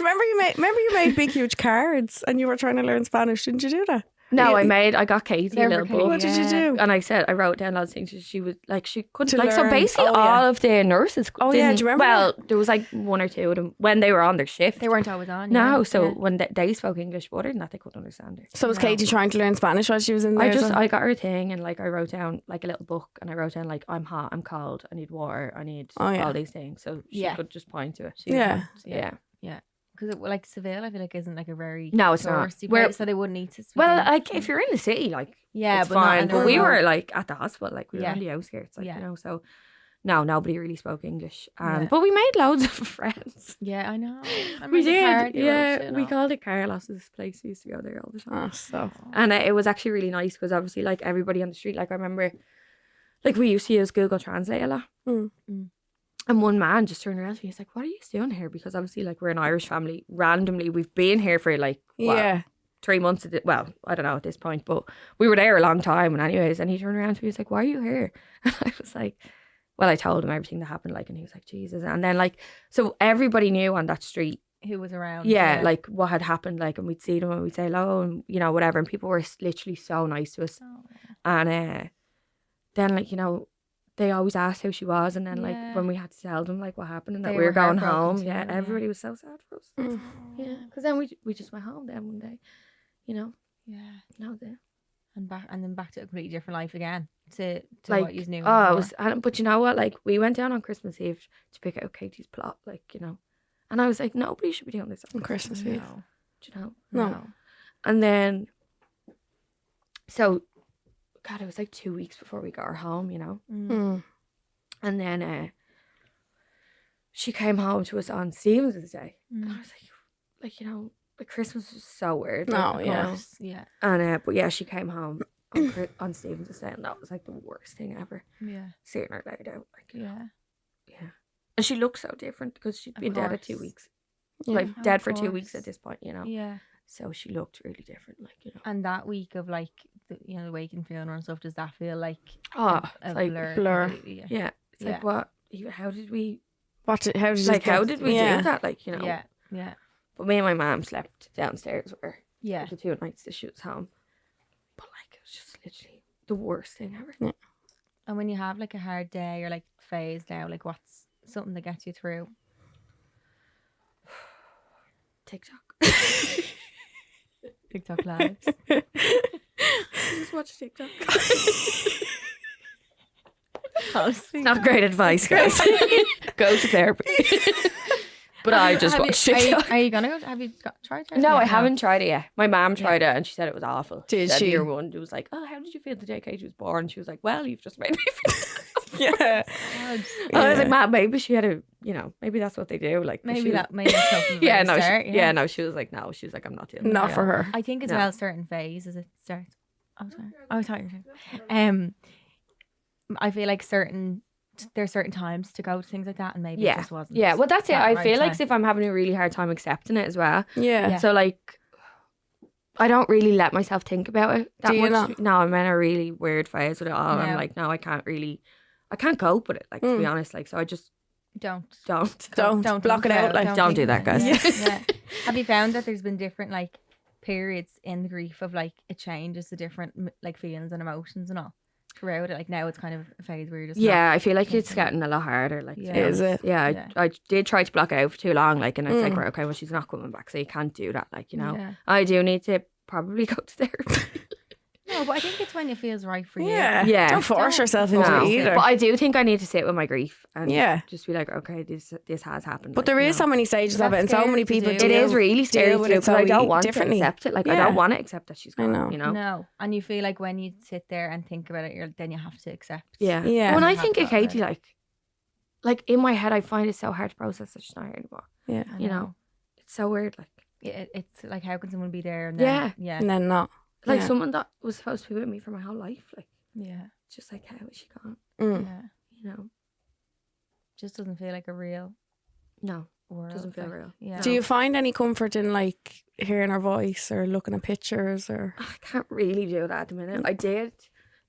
Speaker 2: you remember you made big huge cards and you were trying to learn Spanish? Didn't you do that?
Speaker 3: No, I got Katie a
Speaker 1: They're
Speaker 3: little
Speaker 1: for
Speaker 3: book.
Speaker 2: What did you do?
Speaker 3: And I wrote down lots of things. She was like, she couldn't
Speaker 2: To
Speaker 3: like so
Speaker 2: learn.
Speaker 3: basically
Speaker 2: Oh, yeah.
Speaker 3: all of the nurses.
Speaker 2: Oh, yeah,
Speaker 3: didn't-
Speaker 2: do you remember
Speaker 3: Well, there was like one or two of them when they were on their shift.
Speaker 1: They weren't always on.
Speaker 3: No,
Speaker 1: yeah.
Speaker 3: so
Speaker 1: Yeah.
Speaker 3: when they spoke English, but other than that, they couldn't understand her.
Speaker 2: So was
Speaker 1: No.
Speaker 2: Katie trying to learn Spanish while she was in there?
Speaker 3: I got her a thing and like I wrote down like a little book and I wrote down like I'm hot, I'm cold, I need water, I need
Speaker 2: Oh, yeah.
Speaker 3: all these things. So she
Speaker 1: Yeah.
Speaker 3: could just point to it.
Speaker 1: She
Speaker 2: Yeah.
Speaker 1: was-
Speaker 3: Yeah.
Speaker 1: Because like Seville, I feel like isn't like a very
Speaker 3: No, it's not.
Speaker 1: touristy
Speaker 3: Where-
Speaker 1: place, so they wouldn't need to. speak
Speaker 3: Well,
Speaker 1: English.
Speaker 3: like if you're in the city, like
Speaker 1: yeah,
Speaker 3: it's
Speaker 1: but not
Speaker 3: fine.
Speaker 1: in
Speaker 3: But
Speaker 1: the
Speaker 3: we
Speaker 1: remote-
Speaker 3: were like at the hospital, like we were
Speaker 1: Yeah.
Speaker 3: on the outskirts, like
Speaker 1: Yeah.
Speaker 3: you know. So no, nobody really spoke English.
Speaker 1: Yeah.
Speaker 3: But we made loads of friends.
Speaker 1: Yeah, I know. I
Speaker 3: We
Speaker 1: remember the
Speaker 3: did,
Speaker 1: card you wrote,
Speaker 3: yeah.
Speaker 1: you
Speaker 3: We
Speaker 1: know.
Speaker 3: called it Carlos. This place we used to go there all the time.
Speaker 2: Oh, so.
Speaker 3: And it was actually really nice because obviously, like everybody on the street, like I remember, like we used to use Google Translate a lot.
Speaker 2: Mm.
Speaker 3: And one man just turned around to me. He's like, "What are you doing here?" Because obviously, like we're an Irish family. Randomly, we've been here for like what,
Speaker 2: Yeah.
Speaker 3: 3 months. Well, I don't know at this point, but we were there a long time. And anyways, and he turned around to me. He was like, "Why are you here?" And I was like, "Well, I told him everything that happened." Like, and he was like, "Jesus." And then like, so everybody knew on that street.
Speaker 1: Who was around?
Speaker 3: Yeah, like what had happened, like, and we'd see them and we'd say hello and you know whatever, and people were literally so nice to us.
Speaker 1: Oh,
Speaker 3: And then like you know, they always asked how she was, and then like
Speaker 1: Yeah.
Speaker 3: when we had to tell them like what happened and that
Speaker 1: They
Speaker 3: we were
Speaker 1: were
Speaker 3: going
Speaker 1: heartbroken
Speaker 3: home,
Speaker 1: too,
Speaker 3: yeah,
Speaker 1: yeah.
Speaker 3: everybody was so sad for us.
Speaker 2: Mm.
Speaker 3: Yeah, because then we just went home then one day, you know.
Speaker 1: yeah,
Speaker 3: No, then
Speaker 1: and then back to a completely different life again. To
Speaker 3: like
Speaker 1: what you knew.
Speaker 3: oh, it
Speaker 1: before.
Speaker 3: was, but you know what? Like we went down on Christmas Eve to pick out Katie's plot, like you know, and I was like, nobody should be doing this
Speaker 2: On Christmas Eve.
Speaker 1: No,
Speaker 3: Do you know?
Speaker 2: No.
Speaker 3: And then, so, God, it was like 2 weeks before we got her home, you know.
Speaker 2: Mm.
Speaker 3: And then she came home to us on Stevens's Day. And I was like, you know, like Christmas was so weird.
Speaker 2: No,
Speaker 3: like,
Speaker 2: yeah.
Speaker 3: you know.
Speaker 1: Yeah,
Speaker 3: And, but yeah, she came home on Stevens's Day, and that was like the worst thing ever.
Speaker 1: yeah,
Speaker 3: Seeing her laid out, like, you know.
Speaker 1: yeah.
Speaker 3: Yeah. And she looked so different because she'd
Speaker 1: Of
Speaker 3: been dead at 2
Speaker 1: course.
Speaker 3: weeks.
Speaker 2: Yeah.
Speaker 3: Like, dead for
Speaker 1: Of
Speaker 3: 2 weeks
Speaker 1: course.
Speaker 3: at this point, you know.
Speaker 1: Yeah.
Speaker 3: So she looked really different, like, you know.
Speaker 1: And that week of like the waking funeral and stuff, does that feel like
Speaker 3: Oh,
Speaker 1: a
Speaker 3: it's like,
Speaker 2: blur.
Speaker 1: completely? Yeah.
Speaker 3: yeah. It's
Speaker 1: Yeah.
Speaker 3: like, what? How did we,
Speaker 2: How did you
Speaker 3: like, how
Speaker 2: get-
Speaker 3: did we
Speaker 2: yeah.
Speaker 3: do that? Like, you know.
Speaker 1: Yeah. Yeah.
Speaker 3: But me and my mom slept downstairs with her.
Speaker 1: Yeah.
Speaker 3: The 2 nights that she was home. But, like, it was just literally the worst thing ever.
Speaker 1: And when you have like a hard day or like phase now, like what's something that gets you through?
Speaker 3: TikTok.
Speaker 1: TikTok lives.
Speaker 3: Just watch TikTok.
Speaker 1: Honestly.
Speaker 3: Not great advice, guys. Go to therapy. But I just watch TikTok.
Speaker 1: Are you gonna go? Have you tried therapy?
Speaker 3: No, I
Speaker 1: yet?
Speaker 3: haven't tried it yet. My mom tried it and she said it was awful.
Speaker 2: Did
Speaker 3: said
Speaker 2: she?
Speaker 3: Year one, it was like, oh, how did you feel the day Katie was born? She was like, well, you've just made me feel.
Speaker 2: Yeah.
Speaker 1: God.
Speaker 3: I was like, Mom, maybe she had a, maybe that's what they do. Like, but
Speaker 1: Maybe
Speaker 3: she was-
Speaker 1: that maybe that's something.
Speaker 3: Yeah,
Speaker 1: from the
Speaker 3: no,
Speaker 1: start,
Speaker 3: no, she was like, no, she was like, I'm not doing that.
Speaker 2: Not for her.
Speaker 1: I think as
Speaker 3: No.
Speaker 1: well certain phases it starts. Oh, sorry. Oh, I thought you were saying. I feel like there's certain times to go to things like that, and maybe it
Speaker 3: Yeah,
Speaker 1: just wasn't.
Speaker 3: yeah. Well, that's it.
Speaker 1: that
Speaker 3: I
Speaker 1: right
Speaker 3: feel like
Speaker 1: time.
Speaker 3: as if I'm having a really hard time accepting it as well.
Speaker 2: Yeah.
Speaker 1: Yeah.
Speaker 3: So like, I don't really let myself think about it that
Speaker 2: Do you
Speaker 3: much.
Speaker 2: not?
Speaker 3: No, I'm in a really weird phase with it all. I'm
Speaker 1: No.
Speaker 3: like, no, I can't cope with it. Like, to be honest, like, so I just
Speaker 1: don't
Speaker 2: Don't block
Speaker 1: think
Speaker 2: it out,
Speaker 1: about
Speaker 2: like,
Speaker 3: don't
Speaker 1: think
Speaker 3: do that,
Speaker 1: about it.
Speaker 3: guys.
Speaker 1: Yeah. Have you found that there's been different like periods in the grief of like it changes the different like feelings and emotions and all throughout it? Like now it's kind of a phase where you're just
Speaker 3: yeah, I feel like it's getting a lot harder. Like, to be
Speaker 1: Yeah.
Speaker 2: Is
Speaker 3: honest.
Speaker 2: it?
Speaker 3: Yeah,
Speaker 1: Yeah.
Speaker 3: I did try to block it out for too long. Like, and it's like, right, okay, well, she's not coming back, so you can't do that. Like, you know,
Speaker 1: Yeah.
Speaker 3: I do need to probably go to therapy.
Speaker 1: No, but I think it's when it feels right for you.
Speaker 2: Yeah.
Speaker 3: Yeah.
Speaker 2: Don't force
Speaker 1: Don't
Speaker 2: yourself into
Speaker 3: No.
Speaker 2: it either.
Speaker 3: But I do think I need to sit with my grief and
Speaker 2: Yeah.
Speaker 3: just be like, okay, this has happened.
Speaker 2: But
Speaker 3: like,
Speaker 2: there
Speaker 3: you
Speaker 2: is
Speaker 3: know.
Speaker 2: so many stages of it,
Speaker 1: That's
Speaker 2: and so
Speaker 1: scary
Speaker 2: many
Speaker 1: to
Speaker 2: people
Speaker 1: do.
Speaker 2: do.
Speaker 3: It is really scary
Speaker 2: deal
Speaker 3: to
Speaker 2: with
Speaker 3: do
Speaker 2: it
Speaker 3: because I
Speaker 2: so
Speaker 3: don't want to
Speaker 2: differently.
Speaker 3: accept it. Like, I
Speaker 2: Yeah.
Speaker 3: don't want to accept that she's
Speaker 2: I
Speaker 3: gone.
Speaker 2: know.
Speaker 3: You know?
Speaker 1: No, and you feel like when you sit there and think about it, then you have to accept.
Speaker 3: Yeah.
Speaker 2: Yeah.
Speaker 3: When I
Speaker 1: You have
Speaker 3: think of
Speaker 1: that
Speaker 3: Katie,
Speaker 1: already.
Speaker 3: like in my head, I find it so hard to process that she's not here anymore.
Speaker 2: Yeah.
Speaker 1: I
Speaker 3: You know, it's so weird. Like,
Speaker 1: It's like how can someone be there and then, yeah,
Speaker 2: And then not.
Speaker 3: like
Speaker 2: Yeah.
Speaker 3: someone that was supposed to be with me for my whole life. Like,
Speaker 1: yeah,
Speaker 3: it's just like, how is she gone?
Speaker 2: Mm.
Speaker 1: yeah.
Speaker 3: You know?
Speaker 1: Just doesn't feel like a real
Speaker 3: No,
Speaker 1: world.
Speaker 3: doesn't feel
Speaker 1: like,
Speaker 3: real.
Speaker 1: Yeah.
Speaker 2: Do you find any comfort in like hearing her voice or looking at pictures or?
Speaker 3: I can't really do that at the minute. I did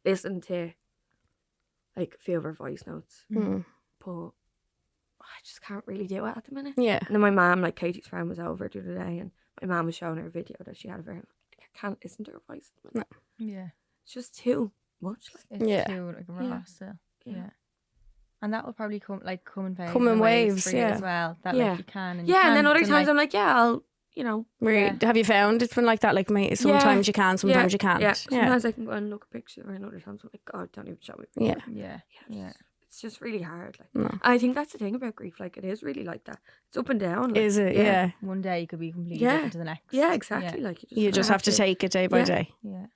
Speaker 3: listen to like a few of her voice notes,
Speaker 2: Mm.
Speaker 3: but I just can't really do it at the minute.
Speaker 2: Yeah.
Speaker 3: And then my mum, like Katie's friend, was over the other day, and my mum was showing her a video that she had of her. I can't listen to her voice. At the minute.
Speaker 1: Yeah.
Speaker 3: It's just too much. Like,
Speaker 1: It's
Speaker 2: Yeah.
Speaker 1: too like raw
Speaker 3: Yeah.
Speaker 1: still.
Speaker 3: Yeah.
Speaker 1: Yeah. And that will probably come in waves.
Speaker 2: Come in waves,
Speaker 1: for you
Speaker 2: yeah.
Speaker 1: as well. That
Speaker 3: Yeah.
Speaker 1: like you can. And you
Speaker 3: yeah, and then
Speaker 1: can't,
Speaker 3: other times
Speaker 1: like,
Speaker 3: I'm like, yeah, I'll, you know,
Speaker 2: Really? Have you found it's been like that? Like, sometimes you can, sometimes you can't.
Speaker 3: Yeah.
Speaker 2: Yeah.
Speaker 3: Sometimes I can go and look at pictures, and other times I'm like, God, don't even show me.
Speaker 2: Yeah.
Speaker 1: yeah, yeah.
Speaker 3: It's just really hard. Like,
Speaker 2: No.
Speaker 3: I think that's the thing about grief. Like, it is really like that. It's up and down. Like,
Speaker 2: Is it? Yeah.
Speaker 1: One day you could be completely
Speaker 3: Yeah.
Speaker 1: different to the next.
Speaker 3: Yeah, exactly. Like,
Speaker 2: You just have to take it day by
Speaker 3: Yeah.
Speaker 2: day.
Speaker 1: Yeah.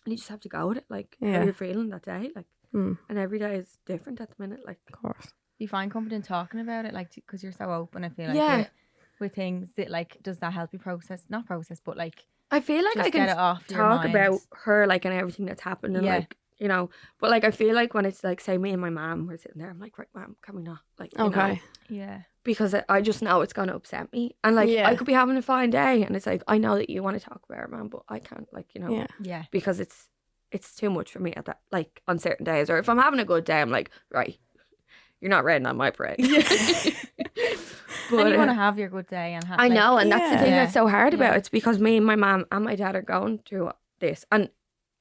Speaker 3: And you just have to go with it. Like,
Speaker 2: Yeah.
Speaker 3: how you're feeling that day. Like,
Speaker 2: Mm.
Speaker 3: and every day is different at the minute. Like,
Speaker 2: Of course.
Speaker 1: Do you find confident talking about it, like, because you're so open? I feel like
Speaker 3: Yeah.
Speaker 1: with things that like, does that help you not process, but like,
Speaker 3: I feel like
Speaker 1: just
Speaker 3: I can
Speaker 1: get it off your
Speaker 3: talk
Speaker 1: mind.
Speaker 3: about her, like, and everything that's happened, and
Speaker 1: Yeah.
Speaker 3: like, you know, but like, I feel like when it's like, say, me and my mom were sitting there, I'm like, right, mom, can we not? Like, you know,
Speaker 2: Okay.
Speaker 1: Yeah,
Speaker 3: because I just know it's gonna upset me, and like,
Speaker 2: Yeah.
Speaker 3: I could be having a fine day, and it's like, I know that you want to talk about it, mom, but I can't, like, you know,
Speaker 2: Yeah.
Speaker 1: yeah,
Speaker 3: because it's too much for me at that, like, on certain days. Or if I'm having a good day, I'm like, right, you're not raining on my parade.
Speaker 1: and you want to have your good day and have.
Speaker 3: I know, and that's the thing
Speaker 1: Yeah.
Speaker 3: that's so hard about
Speaker 1: Yeah.
Speaker 3: it. It's because me and my mom and my dad are going through this, and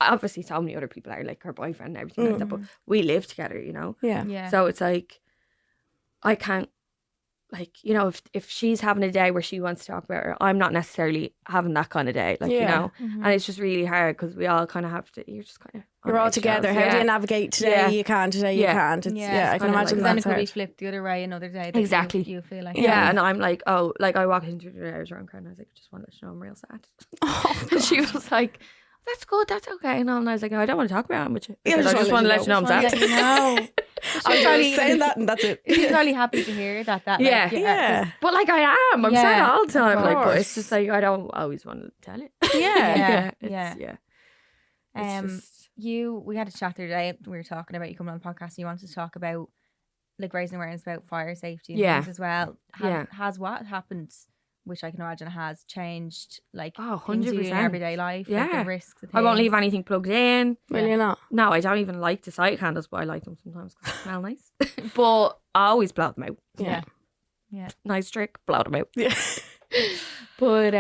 Speaker 3: obviously so many other people are, like her boyfriend and everything like that, but we live together, you know.
Speaker 2: Yeah.
Speaker 1: Yeah.
Speaker 3: So it's like, I can't, like, you know, if she's having a day where she wants to talk about her, I'm not necessarily having that kind of day, like, you
Speaker 2: Yeah.
Speaker 3: know. And it's just really hard because we all kind of have to, you're just kind of,
Speaker 2: You're all together. How do you navigate today?
Speaker 3: Yeah.
Speaker 2: You can, today you
Speaker 3: Yeah.
Speaker 2: can't. It's, yeah, I can
Speaker 3: kinda
Speaker 2: imagine
Speaker 3: like
Speaker 1: then it
Speaker 2: that's
Speaker 1: could be
Speaker 2: hard.
Speaker 1: flipped the other way another day. That
Speaker 3: Exactly.
Speaker 1: You feel like
Speaker 3: Yeah, and I'm like, oh, like, I walked into the I was around crying, I was like, I just want to let you know I'm real sad.
Speaker 2: Oh,
Speaker 3: And she was like, that's good, that's okay. And I was like, no, I don't want to talk about it with you. I
Speaker 2: Yeah,
Speaker 3: said, I just want to let you know I'm sad.
Speaker 1: No,
Speaker 2: I'm
Speaker 1: probably
Speaker 2: saying that and that's it.
Speaker 1: she's probably happy to hear that.
Speaker 3: Yeah.
Speaker 1: like,
Speaker 2: Yeah.
Speaker 3: But like, I am. I'm sad
Speaker 1: Yeah,
Speaker 3: all the time.
Speaker 1: of
Speaker 3: Like, but
Speaker 2: course.
Speaker 3: it's just like, I don't always want to tell it.
Speaker 2: Yeah.
Speaker 1: Yeah.
Speaker 3: Yeah.
Speaker 1: We had a chat the other day. We were talking about you coming on the podcast. And you wanted to talk about like raising awareness about fire safety and
Speaker 3: Yeah.
Speaker 1: things as well.
Speaker 3: Yeah.
Speaker 1: Has what happened, which I can imagine has changed like
Speaker 3: Oh,
Speaker 1: things you do in
Speaker 3: 100%.
Speaker 1: your everyday life. Like
Speaker 3: Yeah.
Speaker 1: the risks. Of
Speaker 3: I won't leave
Speaker 1: things.
Speaker 3: anything plugged in.
Speaker 2: Will you not?
Speaker 3: No, I don't even like to sight candles, but I like them sometimes because they smell nice. But I always blow them out.
Speaker 1: Yeah.
Speaker 3: Nice trick, blow them out.
Speaker 2: Yeah.
Speaker 3: But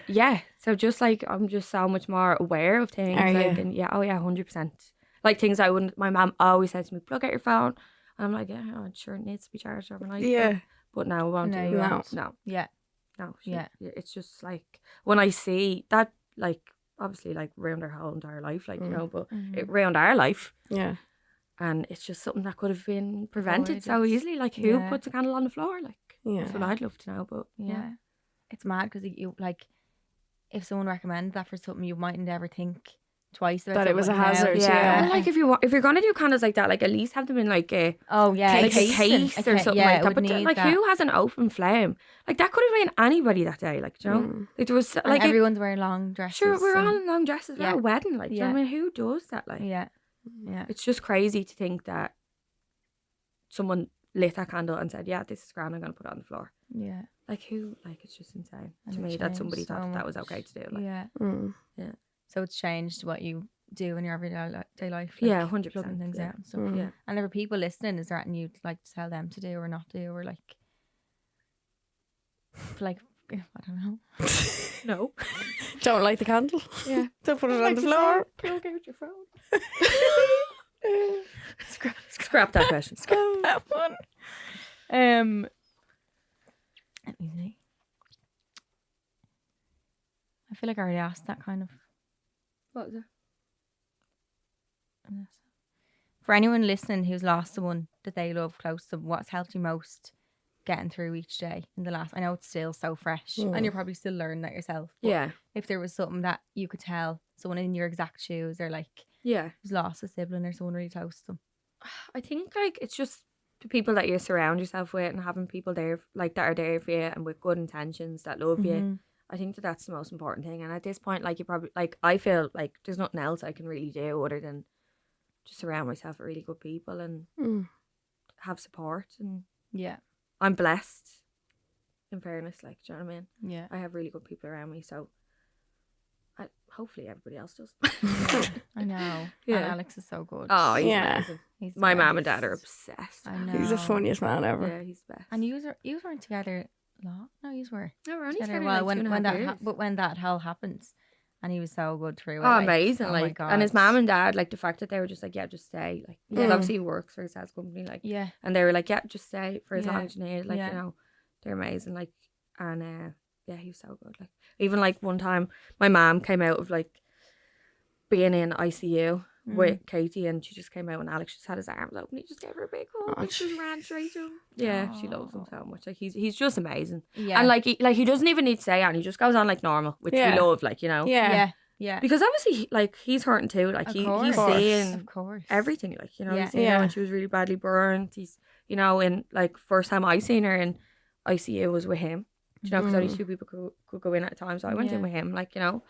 Speaker 3: yeah, so just like I'm just so much more aware of things.
Speaker 2: Are
Speaker 3: like,
Speaker 2: you?
Speaker 3: and 100%. Like things I wouldn't. My mum always says to me, "Plug out your phone." And I'm like, yeah, I'm sure it needs to be charged overnight.
Speaker 2: Yeah.
Speaker 3: But no, I won't
Speaker 1: No,
Speaker 3: do
Speaker 1: you
Speaker 3: that.
Speaker 2: won't.
Speaker 3: No,
Speaker 1: Yeah.
Speaker 3: no.
Speaker 1: Yeah.
Speaker 3: It's just like when I see that, like obviously, like ruined our whole entire life, like you know, but it ruined our life.
Speaker 2: Yeah.
Speaker 3: And it's just something that could have been prevented so
Speaker 1: Avoided.
Speaker 3: easily. Like, who
Speaker 1: Yeah.
Speaker 3: puts a candle on the floor? Like,
Speaker 2: Yeah.
Speaker 3: that's what I'd love to know. But
Speaker 1: Yeah. It's mad because you like, if someone recommended that for something, you mightn't ever think twice about
Speaker 2: That it was a
Speaker 1: something now.
Speaker 2: hazard,
Speaker 3: yeah.
Speaker 2: yeah.
Speaker 3: Or like if you're gonna do candles like that, like at least have them in like a
Speaker 1: Oh yeah,
Speaker 3: like a
Speaker 2: Case.
Speaker 3: case or something
Speaker 1: yeah,
Speaker 3: like
Speaker 1: it
Speaker 3: that.
Speaker 1: would
Speaker 3: But
Speaker 1: need
Speaker 3: like,
Speaker 1: that.
Speaker 3: who has an open flame? Like that could have been anybody that day. Like, do you know, like there was
Speaker 1: And
Speaker 3: like
Speaker 1: everyone's wearing long dresses.
Speaker 3: sure we're
Speaker 1: and-
Speaker 3: all in long dresses. We're
Speaker 1: Yeah.
Speaker 3: at a wedding. Like, do you know
Speaker 1: Yeah.
Speaker 3: what I mean? Who does that? Like,
Speaker 1: Yeah. Yeah.
Speaker 3: it's just crazy to think that someone lit that candle and said, "Yeah, this is grand. I'm gonna put it on the floor."
Speaker 1: Yeah.
Speaker 3: Like who? Like it's just insane
Speaker 1: And
Speaker 3: to
Speaker 1: it
Speaker 3: me that
Speaker 1: changed
Speaker 3: somebody
Speaker 1: so
Speaker 3: thought that was
Speaker 1: much.
Speaker 3: okay to do. Like,
Speaker 1: Yeah.
Speaker 2: Mm.
Speaker 1: So it's changed what you do in your everyday life.
Speaker 3: Yeah,
Speaker 1: like
Speaker 3: 100%,
Speaker 1: plugging things
Speaker 3: yeah.
Speaker 1: out and stuff.
Speaker 2: Mm.
Speaker 3: Yeah.
Speaker 1: And there are people listening. Is there anything you'd like to tell them to do or not do, or like I don't know.
Speaker 3: No.
Speaker 2: Don't light the candle.
Speaker 3: Yeah.
Speaker 2: Don't put it on the floor.
Speaker 3: Plug out your phone. Scrap that question.
Speaker 1: That one. Let me see. I feel like I already asked that kind of.
Speaker 3: What was it?
Speaker 1: For anyone listening who's lost someone that they love close to them, what's helped you most getting through each day in the last? I know it's still so fresh, and you're probably still learning that yourself. But
Speaker 3: Yeah.
Speaker 1: if there was something that you could tell someone in your exact shoes, or like
Speaker 3: Yeah.
Speaker 1: who's lost a sibling or someone really close to them.
Speaker 3: I think like it's just the people that you surround yourself with and having people there like that are there for you and with good intentions that love you. I think that that's the most important thing. And at this point, like you probably like I feel like there's nothing else I can really do other than just surround myself with really good people and have support. And
Speaker 1: Yeah.
Speaker 3: I'm blessed. In fairness, like, do you know what I mean?
Speaker 1: Yeah.
Speaker 3: I have really good people around me, so hopefully everybody else does.
Speaker 1: I know.
Speaker 3: Yeah.
Speaker 1: And Alex is so good.
Speaker 3: Oh, he's
Speaker 2: Yeah.
Speaker 3: amazing.
Speaker 1: He's the
Speaker 3: My mum and
Speaker 1: best.
Speaker 3: dad are obsessed.
Speaker 1: I know.
Speaker 2: He's the funniest man ever.
Speaker 3: Yeah, he's the best.
Speaker 1: And you weren't together long. No, you were.
Speaker 3: No, we're only
Speaker 1: Together
Speaker 3: together
Speaker 1: well,
Speaker 3: like 2.5
Speaker 1: when that
Speaker 3: years.
Speaker 1: but when that hell happens, and he was so good through it.
Speaker 3: Oh, amazing!
Speaker 1: oh
Speaker 3: like,
Speaker 1: my God.
Speaker 3: and his mom and dad, like the fact that they were just like, yeah, just stay. Like, because obviously he works for his dad's company, like,
Speaker 1: Yeah.
Speaker 3: and they were like, yeah, just stay for as
Speaker 1: Yeah.
Speaker 3: long as you need. Like,
Speaker 1: Yeah.
Speaker 3: you know, they're amazing. Like, and yeah, he was so good. Like, even like one time, my mom came out of like being in ICU with Katie, and she just came out, and Alex just had his arms open. He just gave her a big hug. and just ran straight to him. Yeah, she loves him so much. Like, he's just amazing.
Speaker 1: Yeah.
Speaker 3: And like he doesn't even need to say anything. He just goes on like normal, which
Speaker 2: Yeah.
Speaker 3: we love. Like, you know.
Speaker 2: Yeah.
Speaker 1: Yeah. Yeah.
Speaker 3: Because obviously, like, he's hurting too. Like,
Speaker 1: Of
Speaker 3: he's
Speaker 1: course.
Speaker 3: seeing
Speaker 1: Of course.
Speaker 3: everything. Like, you know,
Speaker 1: Yeah.
Speaker 3: he's seeing her when she was really badly burned. He's, you know, in like first time I seen her in ICU was with him. Do you know, because only 2 people could go in at a time. So I went in
Speaker 1: Yeah.
Speaker 3: with him. Like, you know,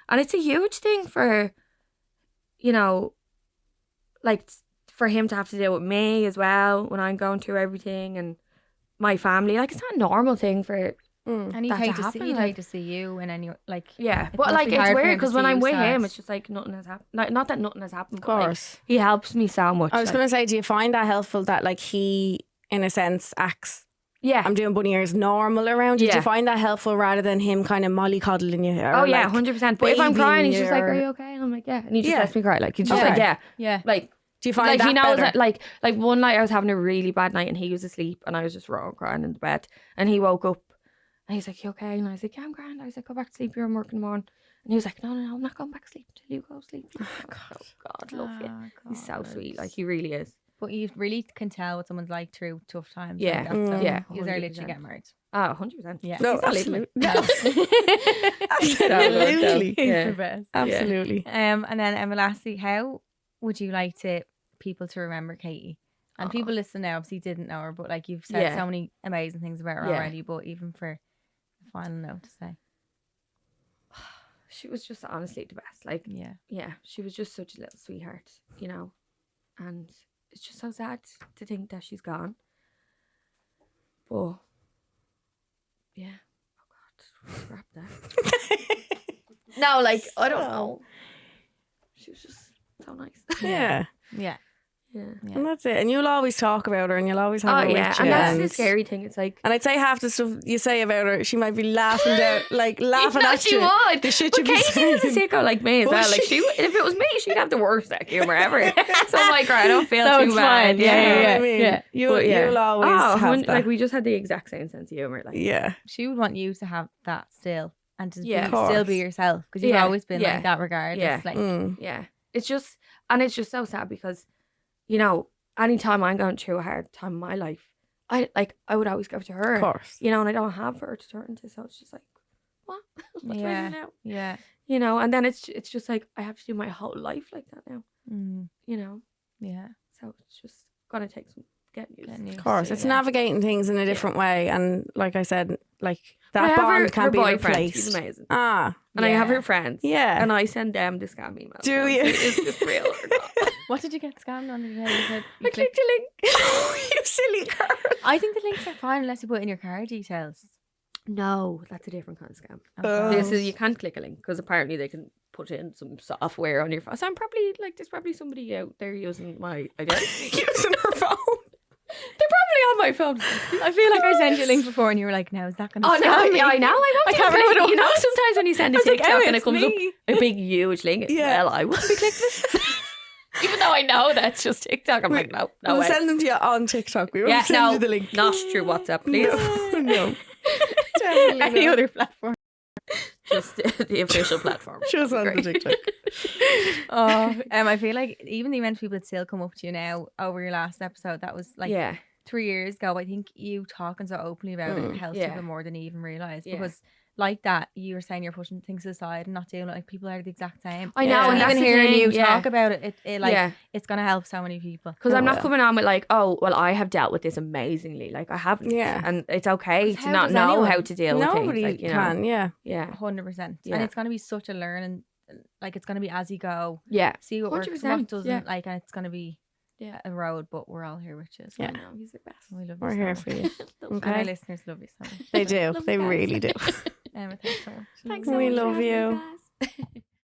Speaker 3: and it's a huge thing for, you know, like for him to have to deal with me as well when I'm going through everything and my family. Like, it's not a normal thing for.
Speaker 1: And
Speaker 3: that to happen,
Speaker 1: he'd
Speaker 3: like-
Speaker 1: hate to see you in any like.
Speaker 3: Yeah,
Speaker 1: It
Speaker 3: but
Speaker 1: must
Speaker 3: like
Speaker 1: be
Speaker 3: it's
Speaker 1: hard for
Speaker 3: weird
Speaker 1: him to
Speaker 3: because when
Speaker 1: see
Speaker 3: I'm
Speaker 1: you
Speaker 3: with
Speaker 1: sad.
Speaker 3: him, it's just like nothing has happened. Like, not that nothing has happened,
Speaker 2: Of
Speaker 3: but like,
Speaker 2: course.
Speaker 3: he helps me so much.
Speaker 2: I was
Speaker 3: like,
Speaker 2: going to say, do you find that helpful that like he, in a sense, acts,
Speaker 3: yeah.
Speaker 2: I'm doing bunny ears, normal around you? Do
Speaker 3: Yeah.
Speaker 2: you find that helpful rather than him kind of mollycoddling you? Or
Speaker 3: Oh yeah,
Speaker 2: like,
Speaker 3: 100%. But if I'm crying, he's just like,
Speaker 2: babying
Speaker 3: "Are
Speaker 2: you
Speaker 3: you okay?" And I'm like, "Yeah," and he just
Speaker 2: Yeah.
Speaker 3: lets me cry. Like, he's just
Speaker 2: Okay.
Speaker 3: like, "Yeah,"
Speaker 1: Yeah.
Speaker 3: like.
Speaker 2: Do you find
Speaker 3: Like,
Speaker 2: that
Speaker 3: he knows
Speaker 2: better?
Speaker 3: that, like one night I was having a really bad night and he was asleep and I was just raw crying in the bed, and he woke up and he's like, "You okay?" And I was like, "Yeah, I'm grand." I was like, "Go back to sleep. You're working tomorrow." And he was like, "No, I'm not going back to sleep until you go to sleep." Oh God, love you. He's so sweet. Like, he really is.
Speaker 1: But you really can tell what someone's like through tough times.
Speaker 3: Yeah.
Speaker 1: Like that, so
Speaker 3: Yeah,
Speaker 1: you are literally
Speaker 3: 100%.
Speaker 1: getting married.
Speaker 3: Oh, 100%.
Speaker 1: Yeah.
Speaker 2: No,
Speaker 3: He's not leaving me.
Speaker 2: absolutely.
Speaker 1: He's
Speaker 3: Yeah.
Speaker 1: the best.
Speaker 2: Absolutely.
Speaker 1: And then Emma, lastly, how would you like people to remember Katie? And people listening now obviously didn't know her, but like you've said
Speaker 3: Yeah.
Speaker 1: so many amazing things about her
Speaker 3: Yeah.
Speaker 1: already. But even for the final note to say,
Speaker 3: She was just honestly the best. Like,
Speaker 1: yeah,
Speaker 3: she was just such a little sweetheart, you know. And it's just so sad to think that she's gone. But yeah. Oh God, scrap that. No, like I don't know. She was just so nice.
Speaker 2: Yeah.
Speaker 1: Yeah.
Speaker 3: Yeah.
Speaker 1: Yeah.
Speaker 2: And that's it. And you'll always talk about her and you'll always have her with you.
Speaker 3: And that's the scary thing. It's like,
Speaker 2: And I'd say half the stuff you say about her, she might be laughing down, like laughing
Speaker 3: no,
Speaker 2: at
Speaker 3: she
Speaker 2: you.
Speaker 3: would.
Speaker 2: The shit
Speaker 3: But
Speaker 2: you'd be
Speaker 3: Katie
Speaker 2: saying.
Speaker 3: is a sicko like me as
Speaker 2: Was
Speaker 3: well. Like
Speaker 2: she?
Speaker 3: if it was me, she'd have the worst sense of humor ever. So I'm like, right, I don't feel
Speaker 1: So
Speaker 3: too
Speaker 1: it's
Speaker 3: bad.
Speaker 1: fine. Yeah,
Speaker 2: You know
Speaker 1: yeah,
Speaker 2: what I mean?
Speaker 1: yeah.
Speaker 2: You'll always have that.
Speaker 3: like we just had the exact same sense of humor. Like,
Speaker 2: Yeah.
Speaker 1: She would want you to have that still and to
Speaker 3: Yeah.
Speaker 1: be,
Speaker 3: Of
Speaker 1: still
Speaker 2: course.
Speaker 1: be yourself because you've
Speaker 3: Yeah,
Speaker 1: always been
Speaker 3: yeah,
Speaker 1: like that regardless.
Speaker 3: yeah.
Speaker 1: Like,
Speaker 2: Mm.
Speaker 3: yeah, it's just so sad because, you know, anytime I'm going through a hard time in my life, I would always go to her.
Speaker 2: Of course.
Speaker 3: You know, and I don't have her to turn to, so it's just like, what? What do I
Speaker 1: Yeah.
Speaker 3: do now?
Speaker 1: yeah.
Speaker 3: You know, and then it's just like I have to do my whole life like that now.
Speaker 1: Mm.
Speaker 3: You know,
Speaker 1: Yeah.
Speaker 3: so it's just gonna take some getting used.
Speaker 1: Getting
Speaker 3: to.
Speaker 1: used
Speaker 2: Of course.
Speaker 1: to,
Speaker 2: It's
Speaker 1: yeah.
Speaker 2: navigating things in a different way. And like I said, like
Speaker 3: But I
Speaker 2: that
Speaker 3: have
Speaker 2: bond
Speaker 3: her
Speaker 2: can't be
Speaker 3: boyfriend.
Speaker 2: replaced.
Speaker 3: He's amazing.
Speaker 2: Ah.
Speaker 3: And I have
Speaker 1: Yeah.
Speaker 3: her friends.
Speaker 2: Yeah.
Speaker 3: And I send them the scam emails.
Speaker 2: Do
Speaker 3: now,
Speaker 2: you?
Speaker 3: so is this real or not?
Speaker 1: What did you get scammed on? You said you
Speaker 3: I clicked a link.
Speaker 2: You silly girl.
Speaker 1: I think the links are fine unless you put in your card details.
Speaker 3: No, that's a different kind of scam.
Speaker 2: Oh.
Speaker 3: This is, you can't click a link because apparently they can put in some software on your phone. So I'm probably like, there's probably somebody out there using my identity.
Speaker 2: Using her phone.
Speaker 3: They're probably on my phone.
Speaker 1: I feel like I sent you a link before and you were like, "No, is that going to
Speaker 3: Oh no,
Speaker 1: scam me?"
Speaker 3: I know. I
Speaker 1: can't remember what it
Speaker 3: You know,
Speaker 1: was.
Speaker 3: sometimes when you send a
Speaker 1: I was like,
Speaker 3: TikTok
Speaker 1: "Oh,
Speaker 3: and it
Speaker 1: it's
Speaker 3: comes
Speaker 1: me."
Speaker 3: up a big, huge link,
Speaker 2: Yeah.
Speaker 3: well, I wouldn't be clicking it. Even though I know that's just TikTok, I'm like, no
Speaker 2: We'll
Speaker 3: way.
Speaker 2: send them to you on TikTok. We won't
Speaker 3: Yeah,
Speaker 2: send
Speaker 3: no,
Speaker 2: you the link.
Speaker 3: not through WhatsApp, please.
Speaker 2: No, no. Definitely
Speaker 1: Any
Speaker 2: not.
Speaker 1: other platform.
Speaker 3: Just the official platform.
Speaker 2: Just on the
Speaker 3: Great.
Speaker 2: TikTok.
Speaker 1: Oh, I feel like even the amount of people that still come up to you now over your last episode, that was like
Speaker 3: Yeah,
Speaker 1: 3 years ago. I think you talking so openly about it helps
Speaker 3: Yeah.
Speaker 1: people more than you even realize
Speaker 3: Yeah.
Speaker 1: because. Like that, you were saying you're pushing things aside and not doing it. Like people are the exact same.
Speaker 3: I know,
Speaker 2: Yeah.
Speaker 3: and
Speaker 1: And
Speaker 3: that's
Speaker 1: even
Speaker 3: the
Speaker 1: hearing
Speaker 3: thing,
Speaker 1: you
Speaker 3: yeah.
Speaker 1: talk about it, it like
Speaker 3: yeah.
Speaker 1: it's gonna help so many people.
Speaker 3: Because I'm not
Speaker 2: will.
Speaker 3: coming on with like, oh, well, I have dealt with this amazingly. Like I haven't.
Speaker 2: Yeah.
Speaker 3: And it's okay
Speaker 1: Because
Speaker 3: to
Speaker 1: how
Speaker 3: not
Speaker 1: does
Speaker 3: know
Speaker 1: anyone?
Speaker 3: how to deal with
Speaker 2: Nobody
Speaker 3: things. Like, you know.
Speaker 2: can, yeah.
Speaker 3: Yeah.
Speaker 1: 100%.
Speaker 3: Yeah.
Speaker 1: And it's gonna be such a learning. Like it's gonna be as you go.
Speaker 3: Yeah.
Speaker 1: See what works,
Speaker 3: 100%,
Speaker 1: what doesn't.
Speaker 3: yeah.
Speaker 1: Like, and it's gonna be
Speaker 3: Yeah.
Speaker 1: a road. But we're all here with you. So
Speaker 3: I know. He's the best.
Speaker 1: we love
Speaker 2: We're
Speaker 1: you
Speaker 2: here
Speaker 1: so
Speaker 2: for
Speaker 1: much.
Speaker 2: you.
Speaker 1: And our
Speaker 2: Okay.
Speaker 1: listeners love you so much.
Speaker 2: They do.
Speaker 3: Love
Speaker 2: They
Speaker 3: you guys.
Speaker 2: really do.
Speaker 1: Thanks so much.
Speaker 3: Thanks
Speaker 2: We
Speaker 3: so much for
Speaker 2: love
Speaker 3: having me,
Speaker 2: you.
Speaker 3: guys.